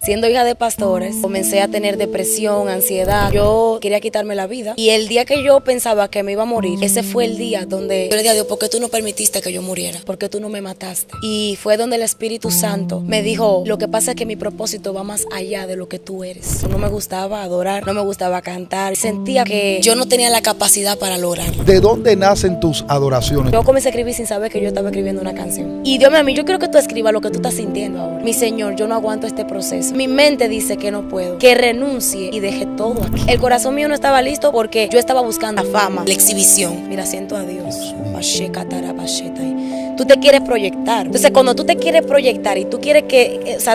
Siendo hija de pastores, comencé a tener depresión, ansiedad. Yo quería quitarme la vida. Y el día que yo pensaba que me iba a morir, ese fue el día donde yo le dije a Dios, ¿por qué tú no permitiste que yo muriera? ¿Por qué tú no me mataste? Y fue donde el Espíritu Santo me dijo, lo que pasa es que mi propósito va más allá de lo que tú eres. No me gustaba adorar, no me gustaba cantar. Sentía que yo no tenía la capacidad para lograrlo. ¿De dónde nacen tus adoraciones? Yo comencé a escribir sin saber que yo estaba escribiendo una canción. Y Dios mío, a mí, yo quiero que tú escribas lo que tú estás sintiendo ahora. Mi Señor, yo no aguanto este proceso. Mi mente dice que no puedo, que renuncie y deje todo aquí. El corazón mío no estaba listo porque yo estaba buscando la fama, la exhibición. Mira, siento a Dios. Tú te quieres proyectar. Entonces, cuando tú te quieres proyectar y tú quieres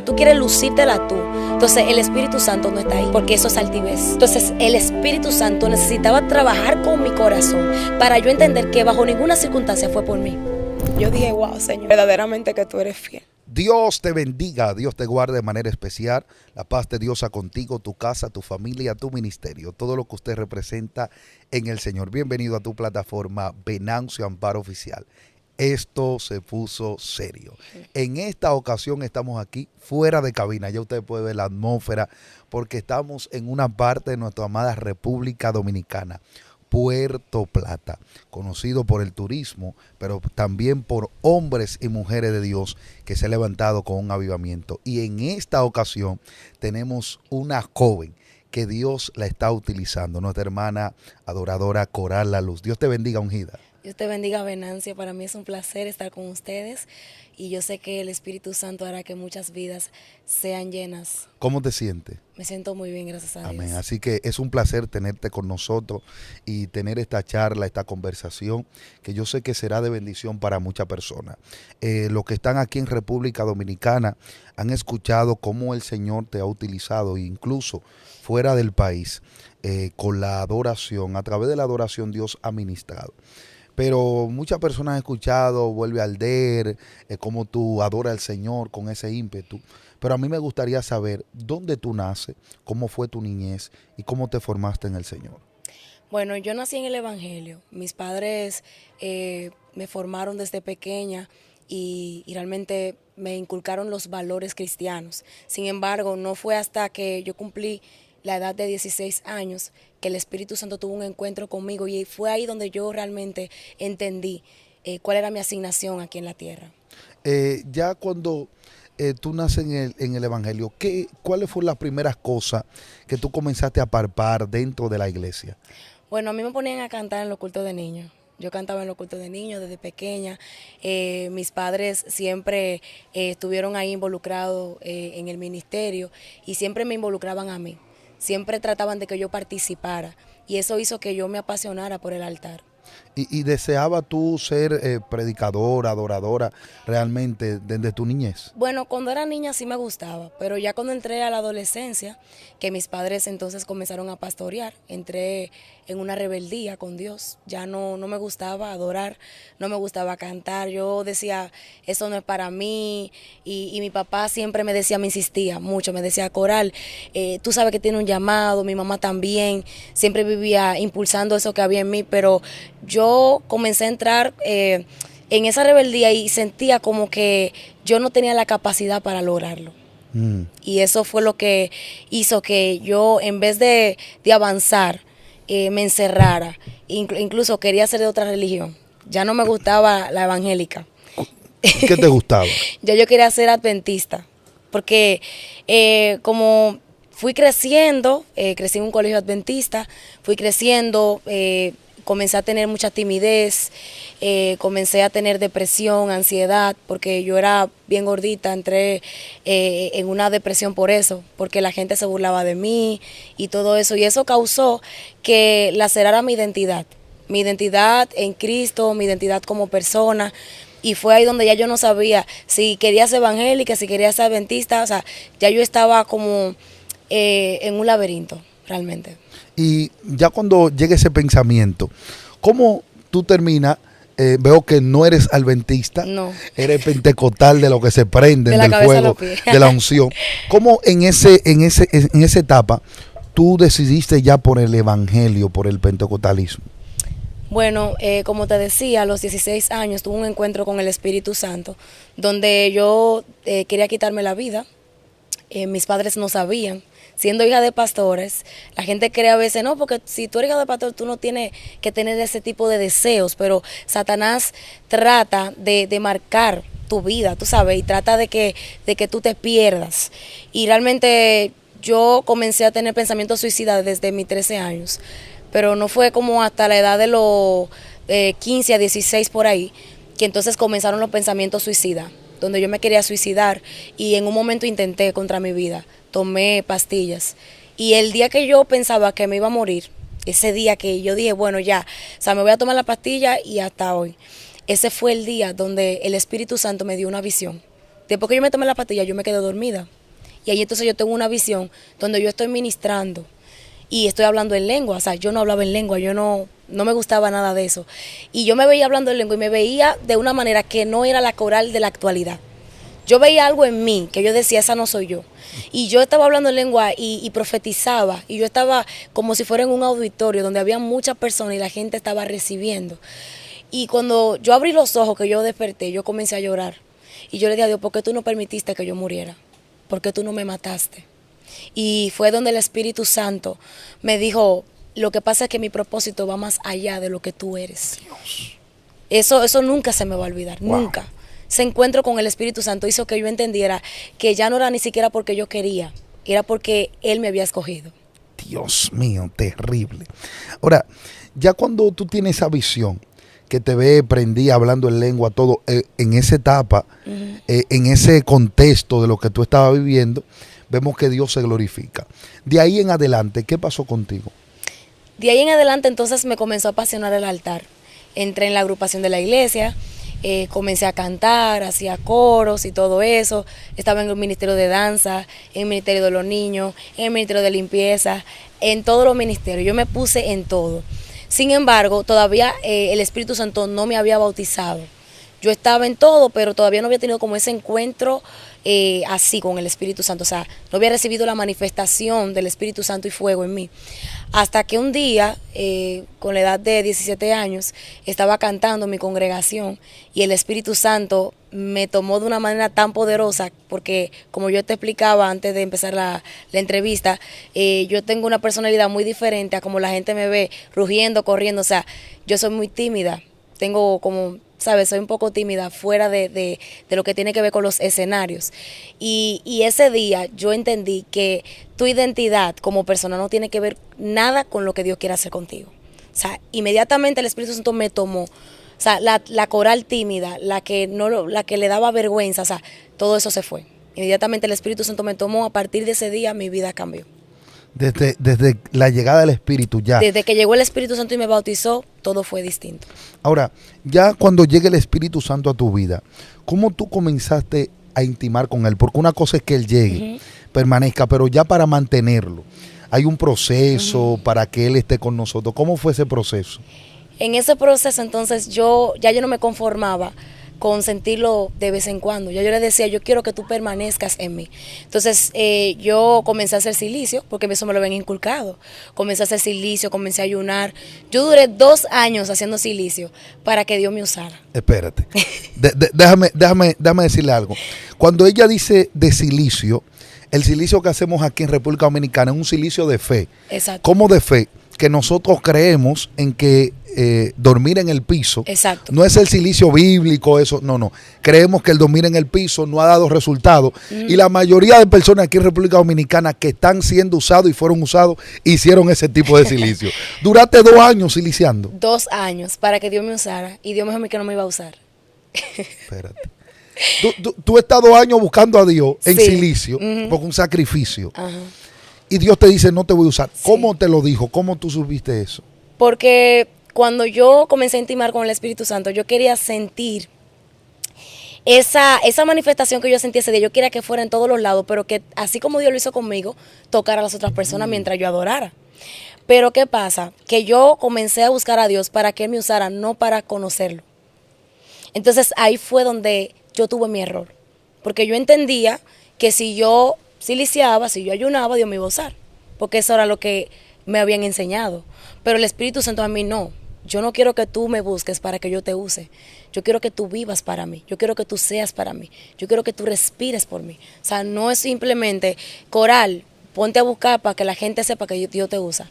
tú quieres lucírtela tú, entonces el Espíritu Santo no está ahí, porque eso es altivez. Entonces, el Espíritu Santo necesitaba trabajar con mi corazón para yo entender que bajo ninguna circunstancia fue por mí. Yo dije, wow, Señor, verdaderamente que tú eres fiel. Dios te bendiga, Dios te guarde de manera especial. La paz de Dios a contigo, tu casa, tu familia, tu ministerio, todo lo que usted representa en el Señor. Bienvenido a tu plataforma Venancio Amparo Oficial. Esto se puso serio. En esta ocasión estamos aquí fuera de cabina. Ya usted puede ver la atmósfera porque estamos en una parte de nuestra amada República Dominicana. Puerto Plata, conocido por el turismo, pero también por hombres y mujeres de Dios que se han levantado con un avivamiento. Y en esta ocasión tenemos una joven que Dios la está utilizando, nuestra hermana adoradora Coral La Luz. Dios te bendiga, ungida. Dios te bendiga, Venancia. Para mí es un placer estar con ustedes y yo sé que el Espíritu Santo hará que muchas vidas sean llenas. ¿Cómo te sientes? Me siento muy bien, gracias a Dios. Amén. Así que es un placer tenerte con nosotros y tener esta charla, esta conversación, que yo sé que será de bendición para muchas personas. Los que están aquí en República Dominicana han escuchado cómo el Señor te ha utilizado, incluso fuera del país, con la adoración. A través de la adoración Dios ha ministrado. Pero muchas personas han escuchado, vuelve al der, cómo tú adoras al Señor con ese ímpetu. Pero a mí me gustaría saber dónde tú naces, cómo fue tu niñez y cómo te formaste en el Señor. Bueno, yo nací en el Evangelio. Mis padres me formaron desde pequeña y realmente me inculcaron los valores cristianos. Sin embargo, no fue hasta que yo cumplí la edad de 16 años que el Espíritu Santo tuvo un encuentro conmigo y fue ahí donde yo realmente entendí cuál era mi asignación aquí en la tierra. Ya cuando tú naces en el Evangelio, ¿cuáles fueron las primeras cosas que tú comenzaste a palpar dentro de la iglesia? Bueno, a mí me ponían a cantar en los cultos de niños. Yo cantaba en los cultos de niños desde pequeña. Mis padres siempre estuvieron ahí involucrados en el ministerio y siempre me involucraban a mí. Siempre trataban de que yo participara y eso hizo que yo me apasionara por el altar. ¿Y deseaba tú ser predicadora, adoradora realmente desde tu niñez? Bueno, cuando era niña sí me gustaba, pero ya cuando entré a la adolescencia, que mis padres entonces comenzaron a pastorear, entré en una rebeldía con Dios. Ya no me gustaba adorar, no me gustaba cantar. Yo decía, eso no es para mí. Y mi papá siempre me decía, me insistía mucho, me decía, Coral, tú sabes que tiene un llamado, mi mamá también. Siempre vivía impulsando eso que había en mí, pero yo comencé a entrar en esa rebeldía y sentía como que yo no tenía la capacidad para lograrlo. Y eso fue lo que hizo que yo, en vez de avanzar, me encerrara. Incluso quería ser de otra religión. Ya no me gustaba la evangélica. ¿Qué te gustaba? Ya yo quería ser adventista. Porque como fui creciendo, crecí en un colegio adventista, fui creciendo, comencé a tener mucha timidez, comencé a tener depresión, ansiedad, porque yo era bien gordita, entré en una depresión por eso, porque la gente se burlaba de mí y todo eso, y eso causó que lacerara mi identidad en Cristo, mi identidad como persona, y fue ahí donde ya yo no sabía si quería ser evangélica, si quería ser adventista, o sea, ya yo estaba como en un laberinto, realmente. Y ya cuando llega ese pensamiento, ¿cómo tú terminas? Veo que no eres adventista, no. Eres pentecostal de lo que se prende, del fuego, de la unción. ¿Cómo en esa etapa tú decidiste ya por el evangelio, por el pentecostalismo? Bueno, como te decía, a los 16 años tuve un encuentro con el Espíritu Santo, donde yo quería quitarme la vida. mis padres no sabían. Siendo hija de pastores, la gente cree a veces, no, porque si tú eres hija de pastor, tú no tienes que tener ese tipo de deseos, pero Satanás trata de marcar tu vida, tú sabes, y trata de que tú te pierdas. Y realmente yo comencé a tener pensamientos suicidas desde mis 13 años, pero no fue como hasta la edad de los 15 a 16 por ahí, que entonces comenzaron los pensamientos suicidas, donde yo me quería suicidar y en un momento intenté contra mi vida, tomé pastillas y el día que yo pensaba que me iba a morir, ese día que yo dije, bueno ya, o sea, me voy a tomar la pastilla y hasta hoy, ese fue el día donde el Espíritu Santo me dio una visión. Después que yo me tomé la pastilla, yo me quedé dormida y ahí entonces yo tengo una visión donde yo estoy ministrando y estoy hablando en lengua, o sea, yo no hablaba en lengua, yo no me gustaba nada de eso. Y yo me veía hablando en lengua y me veía de una manera que no era la coral de la actualidad. Yo veía algo en mí que yo decía, esa no soy yo. Y yo estaba hablando en lengua y profetizaba. Y yo estaba como si fuera en un auditorio donde había muchas personas y la gente estaba recibiendo. Y cuando yo abrí los ojos, que yo desperté, yo comencé a llorar. Y yo le dije a Dios, ¿por qué tú no permitiste que yo muriera? ¿Por qué tú no me mataste? Y fue donde el Espíritu Santo me dijo, lo que pasa es que mi propósito va más allá de lo que tú eres. Dios. Eso nunca se me va a olvidar, Wow. nunca. Ese encuentro con el Espíritu Santo hizo que yo entendiera que ya no era ni siquiera porque yo quería, era porque Él me había escogido. Dios mío, terrible. Ahora, ya cuando tú tienes esa visión, que te ve prendida hablando en lengua, todo, en esa etapa, en ese contexto de lo que tú estabas viviendo, vemos que Dios se glorifica. De ahí en adelante, ¿qué pasó contigo? De ahí en adelante entonces me comenzó a apasionar el altar. Entré en la agrupación de la iglesia, comencé a cantar, hacía coros y todo eso. Estaba en el ministerio de danza, en el ministerio de los niños, en el ministerio de limpieza, en todos los ministerios. Yo me puse en todo. Sin embargo, todavía el Espíritu Santo no me había bautizado. Yo estaba en todo, pero todavía no había tenido como ese encuentro así con el Espíritu Santo. O sea, no había recibido la manifestación del Espíritu Santo y fuego en mí. Hasta que un día, con la edad de 17 años, estaba cantando en mi congregación y el Espíritu Santo me tomó de una manera tan poderosa, porque como yo te explicaba antes de empezar la entrevista, yo tengo una personalidad muy diferente a como la gente me ve, rugiendo, corriendo. O sea, yo soy muy tímida, tengo como, ¿sabes? Soy un poco tímida fuera de lo que tiene que ver con los escenarios. Y ese día yo entendí que tu identidad como persona no tiene que ver nada con lo que Dios quiere hacer contigo. O sea, inmediatamente el Espíritu Santo me tomó. O sea, la coral tímida, la que le daba vergüenza, o sea, todo eso se fue. Inmediatamente el Espíritu Santo me tomó. A partir de ese día mi vida cambió. Desde la llegada del Espíritu ya. Desde que llegó el Espíritu Santo y me bautizó, todo fue distinto. Ahora, ya cuando llegue el Espíritu Santo a tu vida, ¿cómo tú comenzaste a intimar con Él? Porque una cosa es que Él llegue, permanezca, pero ya para mantenerlo, hay un proceso para que Él esté con nosotros. ¿Cómo fue ese proceso? En ese proceso entonces yo no me conformaba con sentirlo de vez en cuando. Ya yo le decía, yo quiero que tú permanezcas en mí. Entonces yo comencé a hacer silicio, porque eso me lo habían inculcado. Comencé a hacer silicio, comencé a ayunar. Yo duré 2 años haciendo silicio para que Dios me usara. Espérate, déjame decirle algo. Cuando ella dice de silicio, el silicio que hacemos aquí en República Dominicana es un silicio de fe. Exacto. ¿Cómo de fe? Que nosotros creemos en que dormir en el piso, exacto, no es el silicio bíblico, eso, no. Creemos que el dormir en el piso no ha dado resultado. Y la mayoría de personas aquí en República Dominicana que están siendo usados y fueron usados, hicieron ese tipo de silicio. Duraste 2 años siliciando. 2 años para que Dios me usara, y Dios me dijo a mí que no me iba a usar. Espérate. Tú estás 2 años buscando a Dios en Sí. silicio, porque un sacrificio. Ajá. Y Dios te dice, no te voy a usar. Sí. ¿Cómo te lo dijo? ¿Cómo tú supiste eso? Porque cuando yo comencé a intimar con el Espíritu Santo, yo quería sentir esa manifestación que yo sentí ese día. Yo quería que fuera en todos los lados, pero que así como Dios lo hizo conmigo, tocara a las otras personas mientras yo adorara. Pero ¿qué pasa? Que yo comencé a buscar a Dios para que Él me usara, no para conocerlo. Entonces ahí fue donde yo tuve mi error. Porque yo entendía que si yo siliciaba, si yo ayunaba, Dios me iba a usar. Porque eso era lo que me habían enseñado. Pero el Espíritu Santo a mí no. yo no quiero que tú me busques para que yo te use. Yo quiero que tú vivas para mí. Yo quiero que tú seas para mí. Yo quiero que tú respires por mí. O sea, no es simplemente coral, ponte a buscar para que la gente sepa que Dios te usa.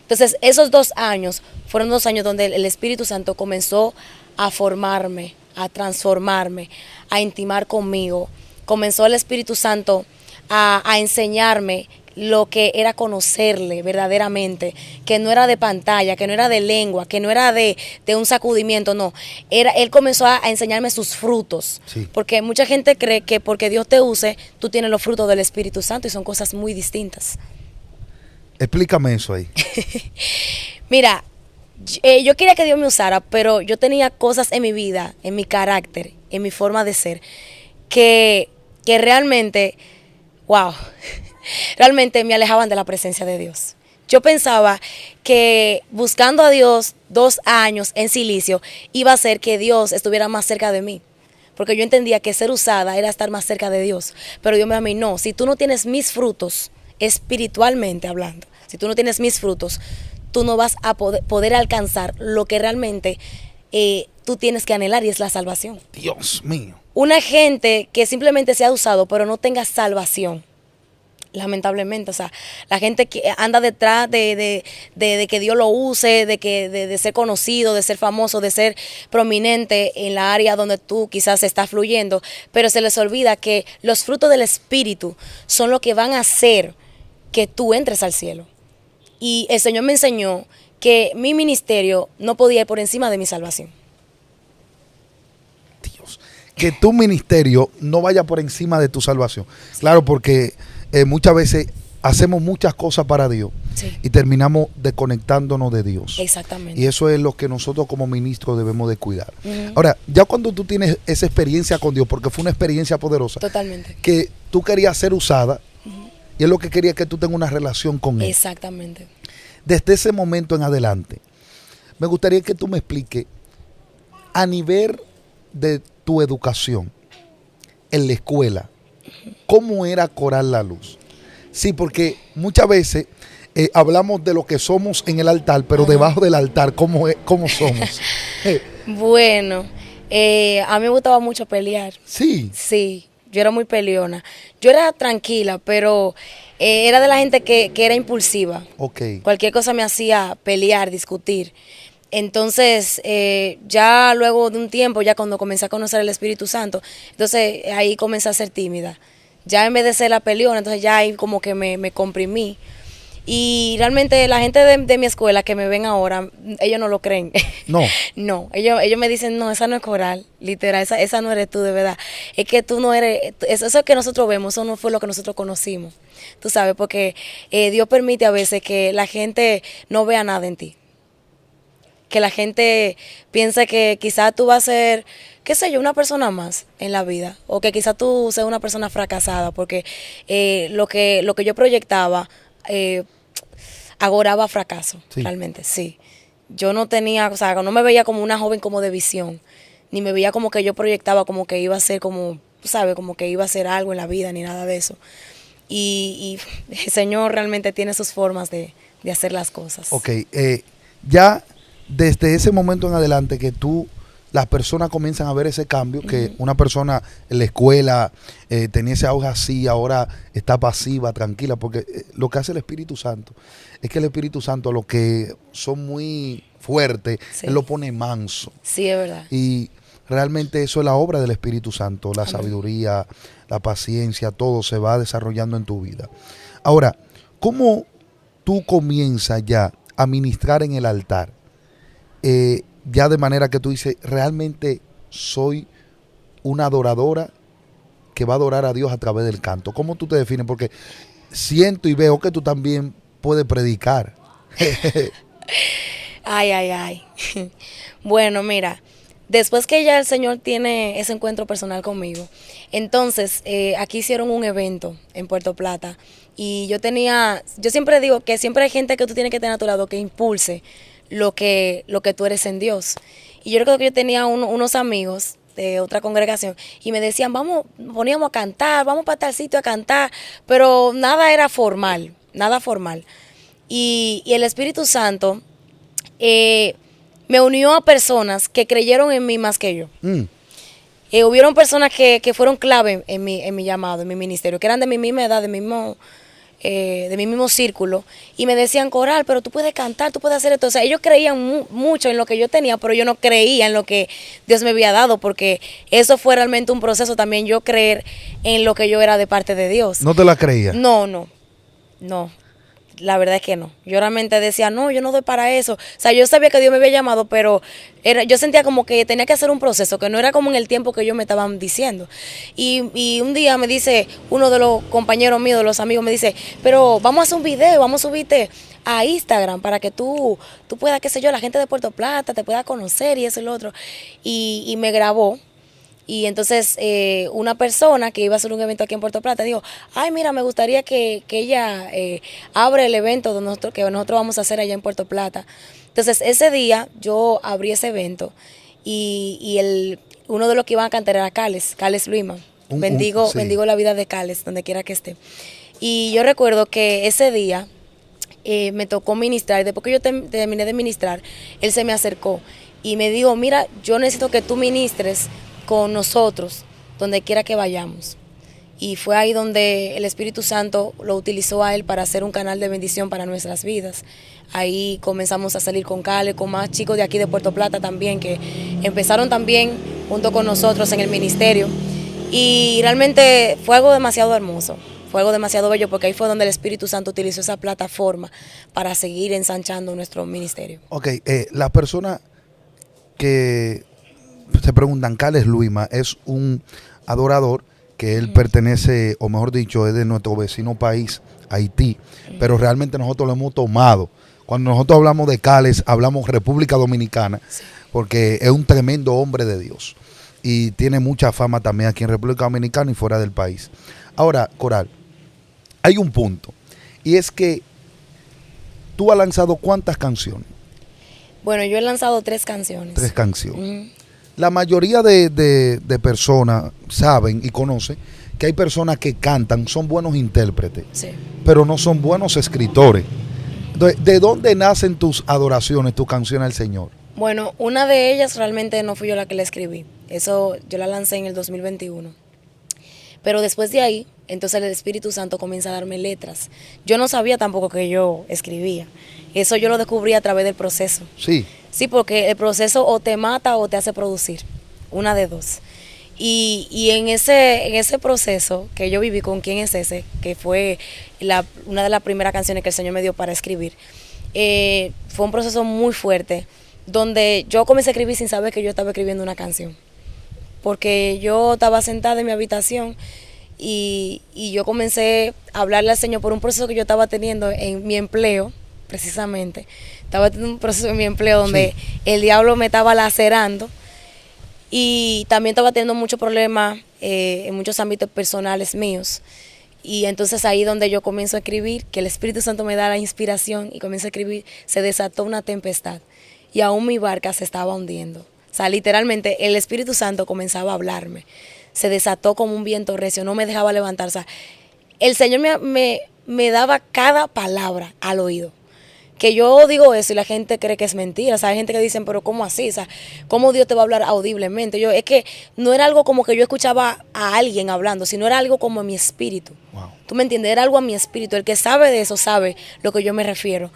Entonces, esos 2 años fueron 2 años donde el Espíritu Santo comenzó a formarme, a transformarme, a intimar conmigo. Comenzó el Espíritu Santo a enseñarme lo que era conocerle verdaderamente, que no era de pantalla, que no era de lengua, que no era de un sacudimiento, no. Él comenzó a enseñarme sus frutos, Sí. porque mucha gente cree que porque Dios te use, tú tienes los frutos del Espíritu Santo y son cosas muy distintas. Explícame eso ahí. Mira, yo quería que Dios me usara, pero yo tenía cosas en mi vida, en mi carácter, en mi forma de ser, que realmente, wow, realmente me alejaban de la presencia de Dios. Yo pensaba que buscando a Dios 2 años en silicio iba a hacer que Dios estuviera más cerca de mí. Porque yo entendía que ser usada era estar más cerca de Dios. Pero Dios me dijo a mí, no, si tú no tienes mis frutos, espiritualmente hablando, si tú no tienes mis frutos, tú no vas a poder alcanzar lo que realmente tú tienes que anhelar, y es la salvación. Dios mío. Una gente que simplemente se ha usado pero no tenga salvación, lamentablemente, o sea, la gente que anda detrás de que Dios lo use, de ser conocido, de ser famoso, de ser prominente en la área donde tú quizás estás fluyendo, pero se les olvida que los frutos del Espíritu son lo que van a hacer que tú entres al cielo. Y el Señor me enseñó que mi ministerio no podía ir por encima de mi salvación. Dios. Que tu ministerio no vaya por encima de tu salvación. Claro, porque muchas veces hacemos muchas cosas para Dios, sí, y terminamos desconectándonos de Dios. Exactamente. Y eso es lo que nosotros como ministros debemos de cuidar. Ahora, ya cuando tú tienes esa experiencia con Dios, porque fue una experiencia poderosa, totalmente, que tú querías ser usada, y es lo que quería, que tú tengas una relación con Él. Exactamente. Desde ese momento en adelante, me gustaría que tú me expliques, a nivel de tu educación en la escuela, ¿cómo era Coral La Luz? Sí, porque muchas veces hablamos de lo que somos en el altar, pero debajo del altar, ¿cómo somos? Bueno, a mí me gustaba mucho pelear. Sí. Sí, yo era muy peleona. Yo era tranquila, pero era de la gente que era impulsiva. Ok. Cualquier cosa me hacía pelear, discutir. Entonces, ya luego de un tiempo, ya cuando comencé a conocer el Espíritu Santo, entonces ahí comencé a ser tímida. Ya en vez de ser la peleona, entonces ya ahí como que me comprimí. Y realmente la gente de mi escuela que me ven ahora, ellos no lo creen. No. No, ellos me dicen, no, esa no es Coral, literal, esa no eres tú de verdad. Es que tú no eres, eso que nosotros vemos, eso no fue lo que nosotros conocimos. Tú sabes, porque Dios permite a veces que la gente no vea nada en ti. Que la gente piense que quizás tú vas a ser, qué sé yo, una persona más en la vida. O que quizás tú seas una persona fracasada, porque lo que yo proyectaba agoraba fracaso, sí, realmente, sí. Yo no tenía, o sea, no me veía como una joven como de visión, ni me veía como que yo proyectaba como que iba a ser como, ¿sabes? Como que iba a hacer algo en la vida, ni nada de eso. Y el Señor realmente tiene sus formas de hacer las cosas. Ok, ya desde ese momento en adelante que las personas comienzan a ver ese cambio, que una persona en la escuela tenía ese auge así, ahora está pasiva, tranquila, porque lo que hace el Espíritu Santo es que el Espíritu Santo, a los que son muy fuertes, sí, Él lo pone manso. Sí, es verdad. Y realmente eso es la obra del Espíritu Santo, la sabiduría, la paciencia, todo se va desarrollando en tu vida. Ahora, ¿cómo tú comienzas ya a ministrar en el altar? Ya de manera que tú dices, realmente soy una adoradora que va a adorar a Dios a través del canto. ¿Cómo tú te defines? Porque siento y veo que tú también puedes predicar. Ay. Bueno, mira, después que ya el Señor tiene ese encuentro personal conmigo, entonces aquí hicieron un evento en Puerto Plata y yo siempre digo que siempre hay gente que tú tienes que tener a tu lado que impulse lo que tú eres en Dios. Y yo recuerdo que yo tenía unos amigos de otra congregación y me decían, poníamos a cantar, vamos para tal sitio a cantar, pero nada era formal, nada formal. Y el Espíritu Santo me unió a personas que creyeron en mí más que yo. Mm. Hubieron personas que fueron clave en mi llamado, en mi ministerio, que eran de mi misma edad, de mi mismo círculo, y me decían, Coral, pero tú puedes cantar, tú puedes hacer esto. O sea, ellos creían mucho en lo que yo tenía, pero yo no creía en lo que Dios me había dado, porque eso fue realmente un proceso también, yo creer en lo que yo era de parte de Dios. ¿No te la creías? No. La verdad es que no. Yo realmente decía, no, yo no doy para eso. O sea, yo sabía que Dios me había llamado, pero yo sentía como que tenía que hacer un proceso, que no era como en el tiempo que ellos me estaban diciendo. Y un día me dice uno de los compañeros míos, de los amigos, me dice, pero vamos a hacer un video, vamos a subirte a Instagram para que tú puedas, qué sé yo, la gente de Puerto Plata te pueda conocer y eso y lo otro. Y me grabó. Y entonces una persona que iba a hacer un evento aquí en Puerto Plata dijo, ay, mira, me gustaría que ella abra el evento que nosotros vamos a hacer allá en Puerto Plata. Entonces ese día yo abrí ese evento y uno de los que iban a cantar era Cales Luima. Bendigo la vida de Cales, donde quiera que esté. Y yo recuerdo que ese día me tocó ministrar, y después que yo terminé de ministrar, él se me acercó y me dijo, mira, yo necesito que tú ministres con nosotros, donde quiera que vayamos. Y fue ahí donde el Espíritu Santo lo utilizó a él para hacer un canal de bendición para nuestras vidas. Ahí comenzamos a salir con Cale, con más chicos de aquí de Puerto Plata también, que empezaron también junto con nosotros en el ministerio. Y realmente fue algo demasiado hermoso, fue algo demasiado bello, porque ahí fue donde el Espíritu Santo utilizó esa plataforma para seguir ensanchando nuestro ministerio. Ok, la persona que se preguntan, Cales Luima es un adorador que él pertenece, o mejor dicho, es de nuestro vecino país, Haití, pero realmente nosotros lo hemos tomado. Cuando nosotros hablamos de Cales, hablamos República Dominicana, porque es un tremendo hombre de Dios y tiene mucha fama también aquí en República Dominicana y fuera del país. Ahora, Coral, hay un punto, y es que tú has lanzado ¿cuántas canciones? Bueno, yo he lanzado 3 canciones. 3 canciones. La mayoría de personas saben y conocen que hay personas que cantan, son buenos intérpretes, pero no son buenos escritores. Entonces, ¿de dónde nacen tus adoraciones, tus canciones al Señor? Bueno, una de ellas realmente no fui yo la que la escribí. Eso yo la lancé en el 2021. Pero después de ahí, entonces el Espíritu Santo comienza a darme letras. Yo no sabía tampoco que yo escribía. Eso yo lo descubrí a través del proceso. Sí. Sí, porque el proceso o te mata o te hace producir. Una de dos. Y en ese proceso que yo viví con ¿Quién es ese?, que fue una de las primeras canciones que el Señor me dio para escribir, fue un proceso muy fuerte, donde yo comencé a escribir sin saber que yo estaba escribiendo una canción. Porque yo estaba sentada en mi habitación y yo comencé a hablarle al Señor por un proceso que yo estaba teniendo en mi empleo, precisamente. Estaba teniendo un proceso en mi empleo donde el diablo me estaba lacerando y también estaba teniendo muchos problemas en muchos ámbitos personales míos. Y entonces ahí donde yo comienzo a escribir, que el Espíritu Santo me da la inspiración y comienzo a escribir, se desató una tempestad y aún mi barca se estaba hundiendo. O sea, literalmente el Espíritu Santo comenzaba a hablarme. Se desató como un viento recio, no me dejaba levantar. O sea, el Señor me daba cada palabra al oído. Que yo digo eso y la gente cree que es mentira. O sea, hay gente que dicen, pero ¿cómo así? O sea, ¿cómo Dios te va a hablar audiblemente? Es que no era algo como que yo escuchaba a alguien hablando, sino era algo como en mi espíritu. Wow. ¿Tú me entiendes? Era algo a mi espíritu. El que sabe de eso sabe lo que yo me refiero.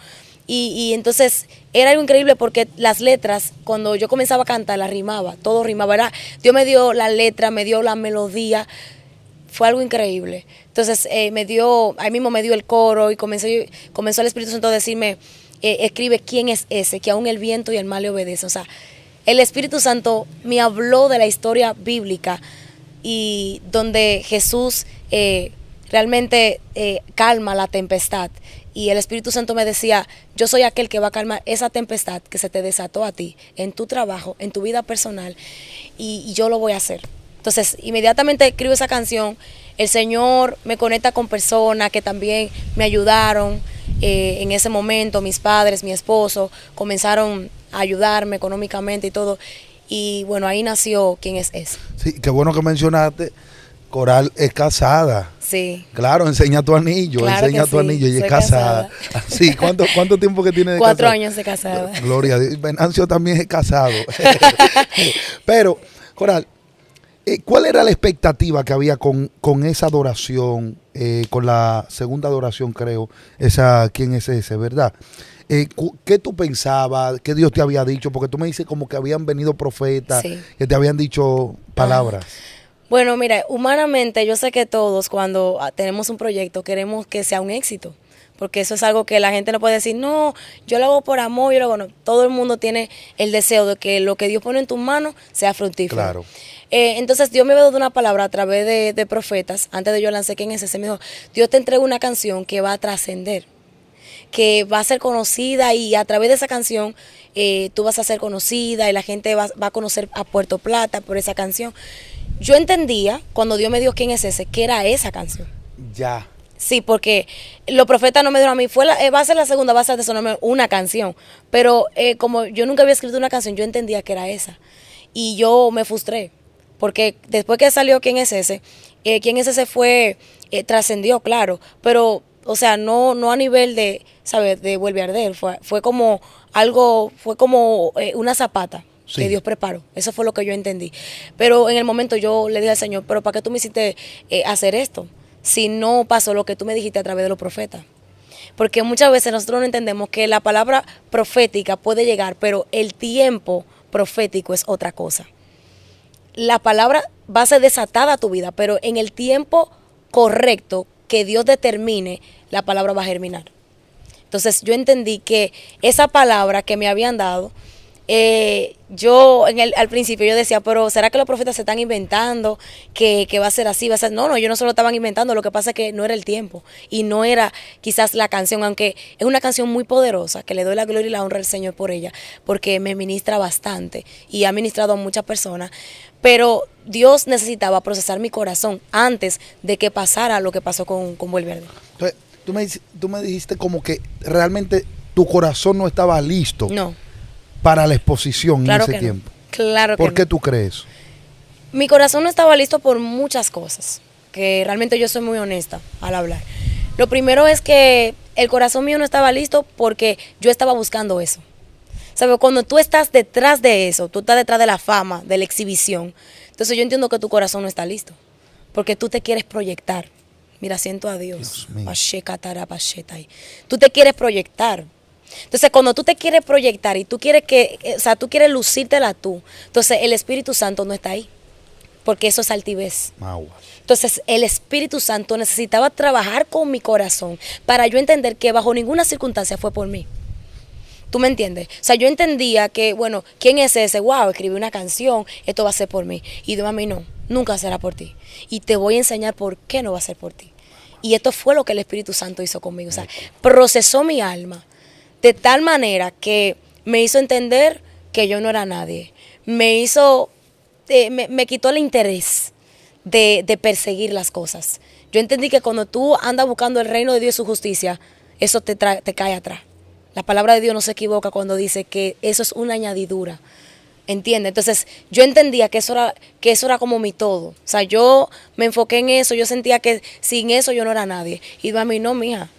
Y entonces era algo increíble porque las letras, cuando yo comenzaba a cantar, las rimaba, todo rimaba. Dios me dio la letra, me dio la melodía, fue algo increíble. Entonces ahí mismo me dio el coro y comenzó el Espíritu Santo a decirme, escribe quién es ese, que aún el viento y el mar le obedecen. O sea, el Espíritu Santo me habló de la historia bíblica y donde Jesús realmente calma la tempestad. Y el Espíritu Santo me decía, yo soy aquel que va a calmar esa tempestad que se te desató a ti, en tu trabajo, en tu vida personal, y yo lo voy a hacer. Entonces, inmediatamente escribo esa canción, el Señor me conecta con personas que también me ayudaron en ese momento, mis padres, mi esposo, comenzaron a ayudarme económicamente y todo, y bueno, ahí nació ¿Quién es ese? Sí, qué bueno que mencionaste, Coral es casada. Sí. Claro, enseña tu anillo, Claro enseña que tu sí, anillo. Ella es soy casada. Sí, ¿cuánto tiempo que tiene de 4 casada? años de casada. Gloria a Dios. Venancio también es casado. Pero, Coral, ¿cuál era la expectativa que había con esa adoración, con la segunda adoración, creo, esa, ¿quién es ese, verdad? ¿Qué tú pensabas? ¿Qué Dios te había dicho? Porque tú me dices como que habían venido profetas Sí. que te habían dicho palabras. Bueno, mira, humanamente yo sé que todos cuando tenemos un proyecto queremos que sea un éxito, porque eso es algo que la gente no puede decir, no, yo lo hago por amor, yo lo hago, no. Todo el mundo tiene el deseo de que lo que Dios pone en tus manos sea fructífero. Claro. Entonces Dios me había dado una palabra a través de profetas, antes de yo lancé quién es ese, me dijo, Dios te entrega una canción que va a trascender, que va a ser conocida y a través de esa canción tú vas a ser conocida y la gente va a conocer a Puerto Plata por esa canción. Yo entendía, cuando Dios me dio quién es ese, que era esa canción. Ya. Sí, porque los profetas no me dijeron a mí, va a ser la segunda, va a ser de sonarme una canción. Pero como yo nunca había escrito una canción, yo entendía que era esa. Y yo me frustré, porque después que salió quién es ese fue, trascendió, claro, pero, o sea, no a nivel de, ¿sabes?, de Vuelve a Arder, fue como algo, fue como una zapata. Sí. Que Dios preparó. Eso fue lo que yo entendí. Pero en el momento yo le dije al Señor, pero ¿para qué tú me hiciste hacer esto? Si no pasó lo que tú me dijiste a través de los profetas. Porque muchas veces nosotros no entendemos que la palabra profética puede llegar, pero el tiempo profético es otra cosa. La palabra va a ser desatada a tu vida, pero en el tiempo correcto que Dios determine, la palabra va a germinar. Entonces yo entendí que esa palabra que me habían dado, yo al principio yo decía, pero ¿será que los profetas se están inventando que va a ser así? Va a ser, no, ellos no se lo estaban inventando, lo que pasa es que no era el tiempo y no era quizás la canción, aunque es una canción muy poderosa, que le doy la gloria y la honra al Señor por ella, porque me ministra bastante y ha ministrado a muchas personas, pero Dios necesitaba procesar mi corazón antes de que pasara lo que pasó con Vuelve a Arder. Entonces, tú me dijiste como que realmente tu corazón no estaba listo. No. Para la exposición Claro en ese que tiempo. No. Claro que ¿Por qué no. tú crees? Mi corazón no estaba listo por muchas cosas, que realmente yo soy muy honesta al hablar. Lo primero es que el corazón mío no estaba listo porque yo estaba buscando eso. ¿Sabes? Cuando tú estás detrás de eso, tú estás detrás de la fama, de la exhibición, entonces yo entiendo que tu corazón no está listo, porque tú te quieres proyectar. Mira, siento a Dios. Tú te quieres proyectar. Entonces, cuando tú te quieres proyectar y tú quieres tú quieres lucírtela tú, entonces el Espíritu Santo no está ahí, porque eso es altivez. Entonces, el Espíritu Santo necesitaba trabajar con mi corazón para yo entender que bajo ninguna circunstancia fue por mí. ¿Tú me entiendes? O sea, yo entendía que, bueno, ¿quién es ese? Wow, escribí una canción, esto va a ser por mí. Y Dios a mí no, nunca será por ti. Y te voy a enseñar por qué no va a ser por ti. Y esto fue lo que el Espíritu Santo hizo conmigo. O sea, procesó mi alma de tal manera que me hizo entender que yo no era nadie. Me hizo, me quitó el interés de perseguir las cosas. Yo entendí que cuando tú andas buscando el reino de Dios y su justicia, eso te cae atrás. La palabra de Dios no se equivoca cuando dice que eso es una añadidura. ¿Entiendes? Entonces yo entendía que eso era como mi todo. O sea, yo me enfoqué en eso, yo sentía que sin eso yo no era nadie. Y a mí, no, mija,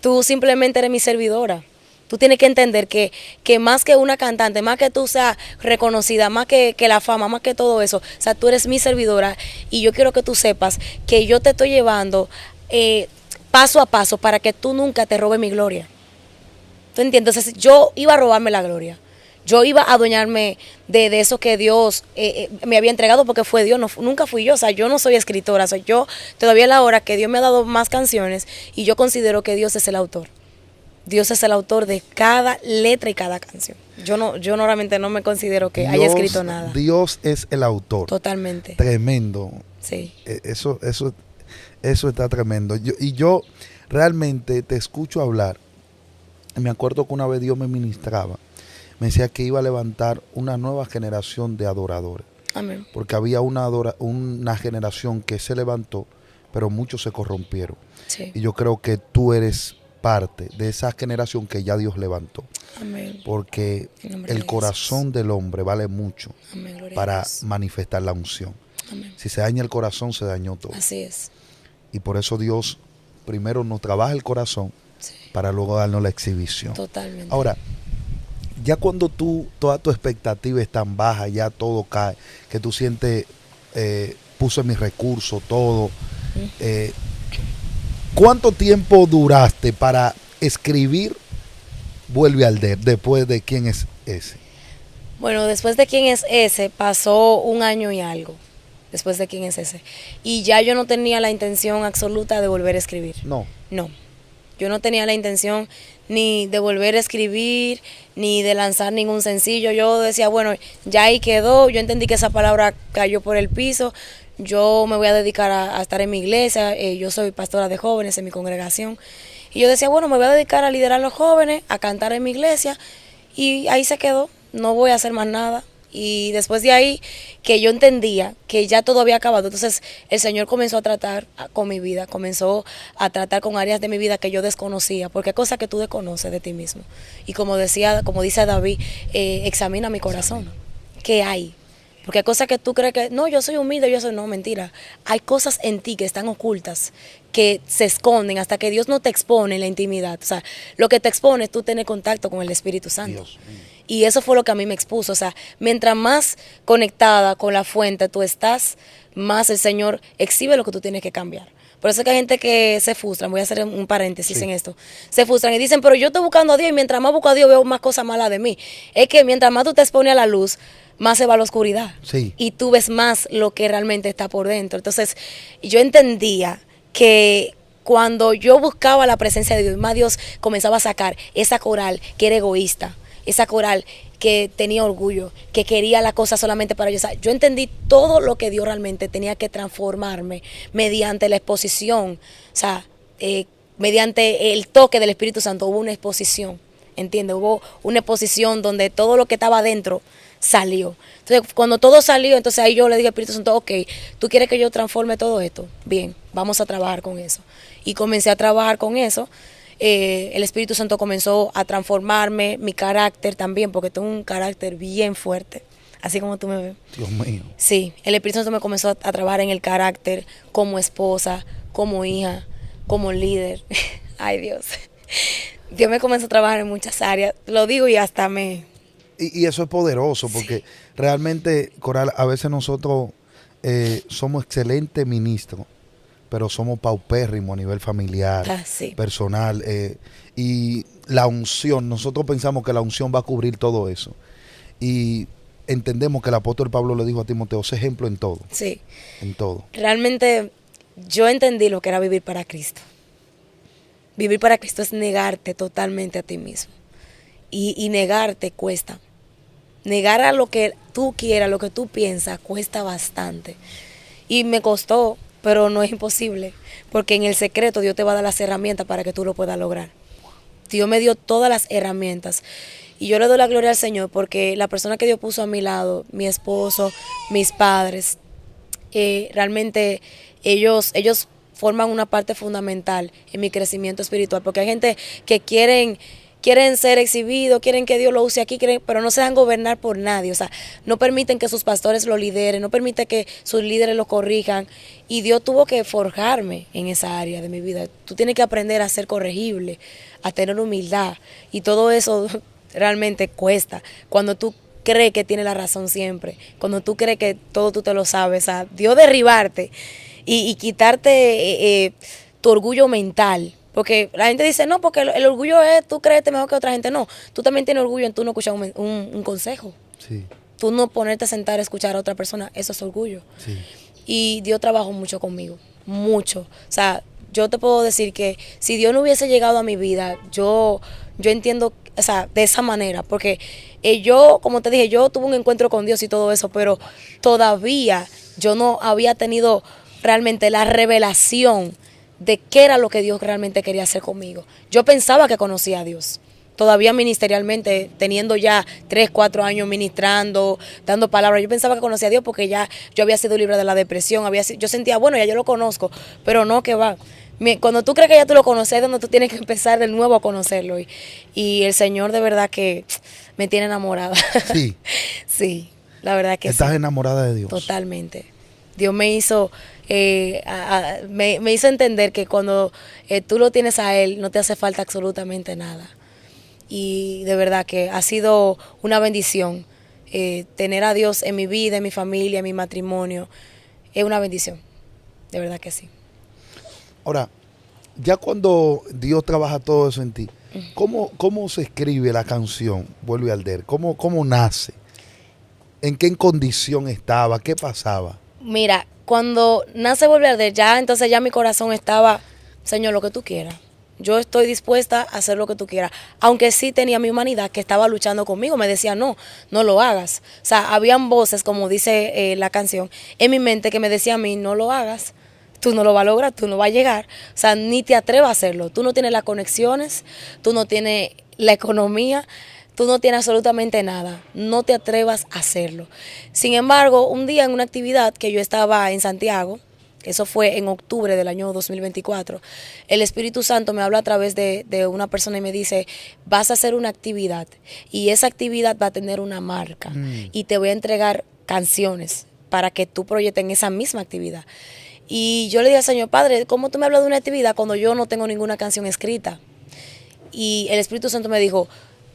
tú simplemente eres mi servidora. Tú tienes que entender que más que una cantante, más que tú seas reconocida, más que la fama, más que todo eso, o sea, tú eres mi servidora y yo quiero que tú sepas que yo te estoy llevando paso a paso para que tú nunca te robes mi gloria. ¿Tú entiendes? Entonces yo iba a robarme la gloria. Yo iba a adueñarme de eso que Dios me había entregado porque fue Dios, nunca fui yo. O sea, yo no soy escritora, soy yo. Todavía es la hora que Dios me ha dado más canciones y yo considero que Dios es el autor. Dios es el autor de cada letra y cada canción. Yo normalmente no me considero que haya escrito nada. Dios es el autor. Totalmente. Tremendo. Sí. Eso está tremendo. Yo realmente te escucho hablar. Me acuerdo que una vez Dios me ministraba. Me decía que iba a levantar una nueva generación de adoradores. Amén. Porque había una generación que se levantó, pero muchos se corrompieron. Sí. Y yo creo que tú eres parte de esa generación que ya Dios levantó. Amén. Porque el corazón del hombre vale mucho. Amén, para manifestar la unción. Amén. Si se daña el corazón, se dañó todo. Así es. Y por eso Dios primero nos trabaja el corazón Sí, para luego darnos la exhibición. totalmente. Ahora, ya cuando toda tu expectativa es tan baja, ya todo cae, que tú sientes, puse mis recursos, todo, Mm. ¿cuánto tiempo duraste para escribir Vuelve al Der después de quién es ese? Bueno, después de quién es ese, pasó un año y algo. Después de quién es ese. Y ya yo no tenía la intención absoluta de volver a escribir. No. No. Yo no tenía la intención ni de volver a escribir, ni de lanzar ningún sencillo. Yo decía, bueno, ya ahí quedó. Yo entendí que esa palabra cayó por el piso. Yo me voy a dedicar a estar en mi iglesia. Yo soy pastora de jóvenes en mi congregación. Y yo decía, bueno, me voy a dedicar a liderar a los jóvenes, a cantar en mi iglesia. Y ahí se quedó. No voy a hacer más nada. Y después de ahí, que yo entendía que ya todo había acabado, entonces el Señor comenzó a tratar con mi vida, comenzó a tratar con áreas de mi vida que yo desconocía, porque hay cosas que tú desconoces de ti mismo. Y como dice David, examina mi corazón. ¿Qué hay? Porque hay cosas que tú crees que, no, yo soy humilde, yo soy, no, mentira. Hay cosas en ti que están ocultas, que se esconden hasta que Dios no te expone en la intimidad. O sea, lo que te expone es tú tener contacto con el Espíritu Santo. Dios mío. Y eso fue lo que a mí me expuso. O sea, mientras más conectada con la fuente tú estás, más el Señor exhibe lo que tú tienes que cambiar. Por eso es que hay gente que se frustran, voy a hacer un paréntesis Sí. en esto, se frustran y dicen, pero yo estoy buscando a Dios y mientras más busco a Dios veo más cosas malas de mí. Es que mientras más tú te expones a la luz, más se va a la oscuridad. Sí. Y tú ves más lo que realmente está por dentro. Entonces, yo entendía que cuando yo buscaba la presencia de Dios, más Dios comenzaba a sacar esa coral que era egoísta, esa coral que tenía orgullo, que quería la cosa solamente para ellos. O sea, yo entendí todo lo que Dios realmente tenía que transformarme mediante la exposición. O sea, mediante el toque del Espíritu Santo hubo una exposición, ¿entiendes? Hubo una exposición donde todo lo que estaba adentro salió. Entonces, cuando todo salió, entonces ahí yo le dije al Espíritu Santo, ok, ¿tú quieres que yo transforme todo esto? Bien, vamos a trabajar con eso. Y comencé a trabajar con eso. El Espíritu Santo comenzó a transformarme, mi carácter también, porque tengo un carácter bien fuerte, así como tú me ves. Dios mío. Sí, el Espíritu Santo me comenzó a trabajar en el carácter, como esposa, como hija, como líder. Ay, Dios. Dios me comenzó a trabajar en muchas áreas, lo digo y hasta me... Y eso es poderoso porque realmente, Coral, a veces nosotros somos excelentes ministros, pero somos paupérrimos a nivel familiar, sí. personal. Y la unción, nosotros pensamos que la unción va a cubrir todo eso. Y entendemos que el apóstol Pablo le dijo a Timoteo, sé ejemplo en todo. Sí. En todo. Realmente yo entendí lo que era vivir para Cristo. Vivir para Cristo es negarte totalmente a ti mismo. Y negarte cuesta. Negar a lo que tú quieras, lo que tú piensas, cuesta bastante. Y me costó, pero no es imposible. Porque en el secreto Dios te va a dar las herramientas para que tú lo puedas lograr. Dios me dio todas las herramientas. Y yo le doy la gloria al Señor porque la persona que Dios puso a mi lado, mi esposo, mis padres, realmente ellos forman una parte fundamental en mi crecimiento espiritual. Porque hay gente que quieren ser exhibidos, quieren que Dios lo use aquí, pero no se dejan gobernar por nadie. O sea, no permiten que sus pastores lo lideren, no permiten que sus líderes lo corrijan. Y Dios tuvo que forjarme en esa área de mi vida. Tú tienes que aprender a ser corregible, a tener humildad. Y todo eso realmente cuesta. Cuando tú crees que tienes la razón siempre, cuando tú crees que todo tú te lo sabes, o sea, Dios derribarte y quitarte tu orgullo mental. Porque la gente dice, no, porque el orgullo es tú creerte mejor que otra gente. No, tú también tienes orgullo en tú no escuchar un consejo. Sí. Tú no ponerte a sentar a escuchar a otra persona, eso es orgullo. Sí. Y Dios trabajó mucho conmigo, mucho. O sea, yo te puedo decir que si Dios no hubiese llegado a mi vida, yo entiendo, o sea, de esa manera. Porque yo, como te dije, yo tuve un encuentro con Dios y todo eso, pero todavía yo no había tenido realmente la revelación de qué era lo que Dios realmente quería hacer conmigo. Yo pensaba que conocía a Dios. Todavía ministerialmente, teniendo ya 3, 4 años ministrando, dando palabras, yo pensaba que conocía a Dios porque ya yo había sido libre de la depresión, yo sentía, bueno, ya yo lo conozco, pero no, que va. Cuando tú crees que ya tú lo conoces, es donde tú tienes que empezar de nuevo a conocerlo. Y el Señor de verdad que me tiene enamorada. Sí. Sí, la verdad que ¿Estás sí. enamorada de Dios? Totalmente. Dios me hizo me hizo entender que cuando tú lo tienes a Él, no te hace falta absolutamente nada. Y de verdad que ha sido una bendición tener a Dios en mi vida, en mi familia, en mi matrimonio. Es una bendición, de verdad que sí. Ahora, ya cuando Dios trabaja todo eso en ti, ¿cómo se escribe la canción Vuelve a Arder? ¿Cómo nace? ¿En qué condición estaba? ¿Qué pasaba? Mira, cuando nace Vuelve a Arder, ya entonces ya mi corazón estaba, Señor, lo que tú quieras. Yo estoy dispuesta a hacer lo que tú quieras. Aunque sí tenía mi humanidad que estaba luchando conmigo. Me decía, no, no lo hagas. O sea, habían voces, como dice la canción, en mi mente que me decía a mí, no lo hagas. Tú no lo vas a lograr, tú no vas a llegar. O sea, ni te atrevas a hacerlo. Tú no tienes las conexiones, tú no tienes la economía, tú no tienes absolutamente nada. No te atrevas a hacerlo. Sin embargo, un día en una actividad que yo estaba en Santiago, eso fue en octubre del año 2024, el Espíritu Santo me habla a través de una persona y me dice, vas a hacer una actividad y esa actividad va a tener una marca y te voy a entregar canciones para que tú proyectes en esa misma actividad. Y yo le dije al Señor, Padre, ¿cómo tú me hablas de una actividad cuando yo no tengo ninguna canción escrita? Y el Espíritu Santo me dijo,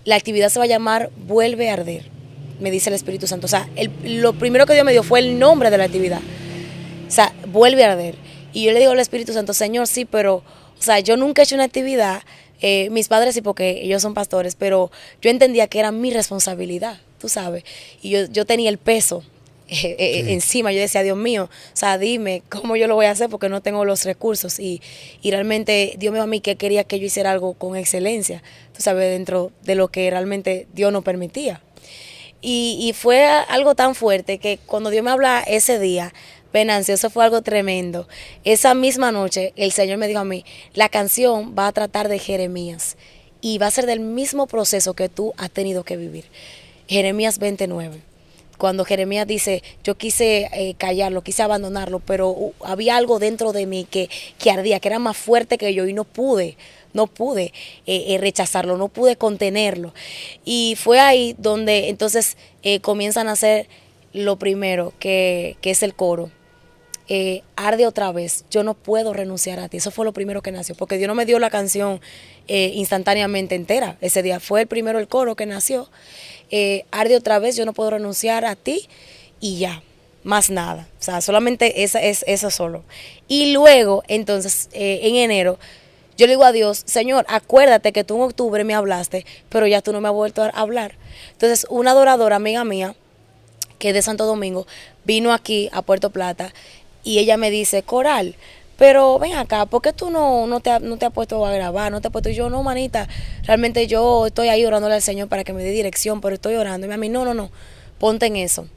la actividad se va a llamar Vuelve a Arder, me dice el Espíritu Santo. O sea, lo primero que Dios me dio fue el nombre de la actividad. O sea, Vuelve a Arder. Y yo le digo al Espíritu Santo, Señor, sí, pero, o sea, yo nunca he hecho una actividad, mis padres sí, porque ellos son pastores, pero yo entendía que era mi responsabilidad, tú sabes. Y yo tenía el peso encima. Yo decía, Dios mío, o sea, dime cómo yo lo voy a hacer porque no tengo los recursos. Y realmente Dios me dijo a mí que quería que yo hiciera algo con excelencia, tú sabes, dentro de lo que realmente Dios nos permitía. Y fue algo tan fuerte que cuando Dios me habla ese día, Venancio, eso fue algo tremendo. Esa misma noche el Señor me dijo a mí, la canción va a tratar de Jeremías y va a ser del mismo proceso que tú has tenido que vivir. Jeremías 29. Cuando Jeremías dice, yo quise callarlo, quise abandonarlo, pero había algo dentro de mí que ardía, que era más fuerte que yo y no pude rechazarlo, no pude contenerlo. Y fue ahí donde entonces comienzan a hacer lo primero, que es el coro. Arde otra vez, yo no puedo renunciar a ti. Eso fue lo primero que nació, porque Dios no me dio la canción instantáneamente entera. Ese día fue el primero el coro que nació. Arde otra vez, yo no puedo renunciar a ti y ya, más nada. O sea, solamente es eso solo. Y luego, entonces, en enero, yo le digo a Dios, Señor, acuérdate que tú en octubre me hablaste, pero ya tú no me has vuelto a hablar. Entonces, una adoradora amiga mía, que es de Santo Domingo, vino aquí a Puerto Plata y ella me dice, Coral, pero ven acá, ¿por qué tú no te has puesto a grabar? No te has puesto. Y yo, no, manita, realmente yo estoy ahí orándole al Señor para que me dé dirección, pero estoy orando. Y a mí, no, ponte en eso.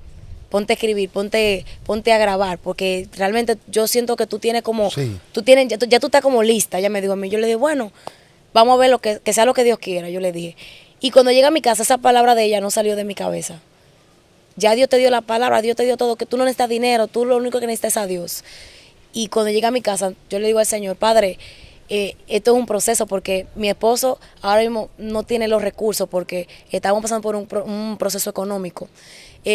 Ponte a escribir, ponte a grabar, porque realmente yo siento que tú tienes como, sí. Ya tú estás como lista. Ella me dijo a mí, yo le dije, bueno, vamos a ver que sea lo que Dios quiera, yo le dije. Y cuando llega a mi casa, esa palabra de ella no salió de mi cabeza. Ya Dios te dio la palabra, Dios te dio todo, que tú no necesitas dinero, tú lo único que necesitas es a Dios. Y cuando llega a mi casa, yo le digo al Señor, Padre, esto es un proceso porque mi esposo ahora mismo no tiene los recursos porque estamos pasando por un proceso económico.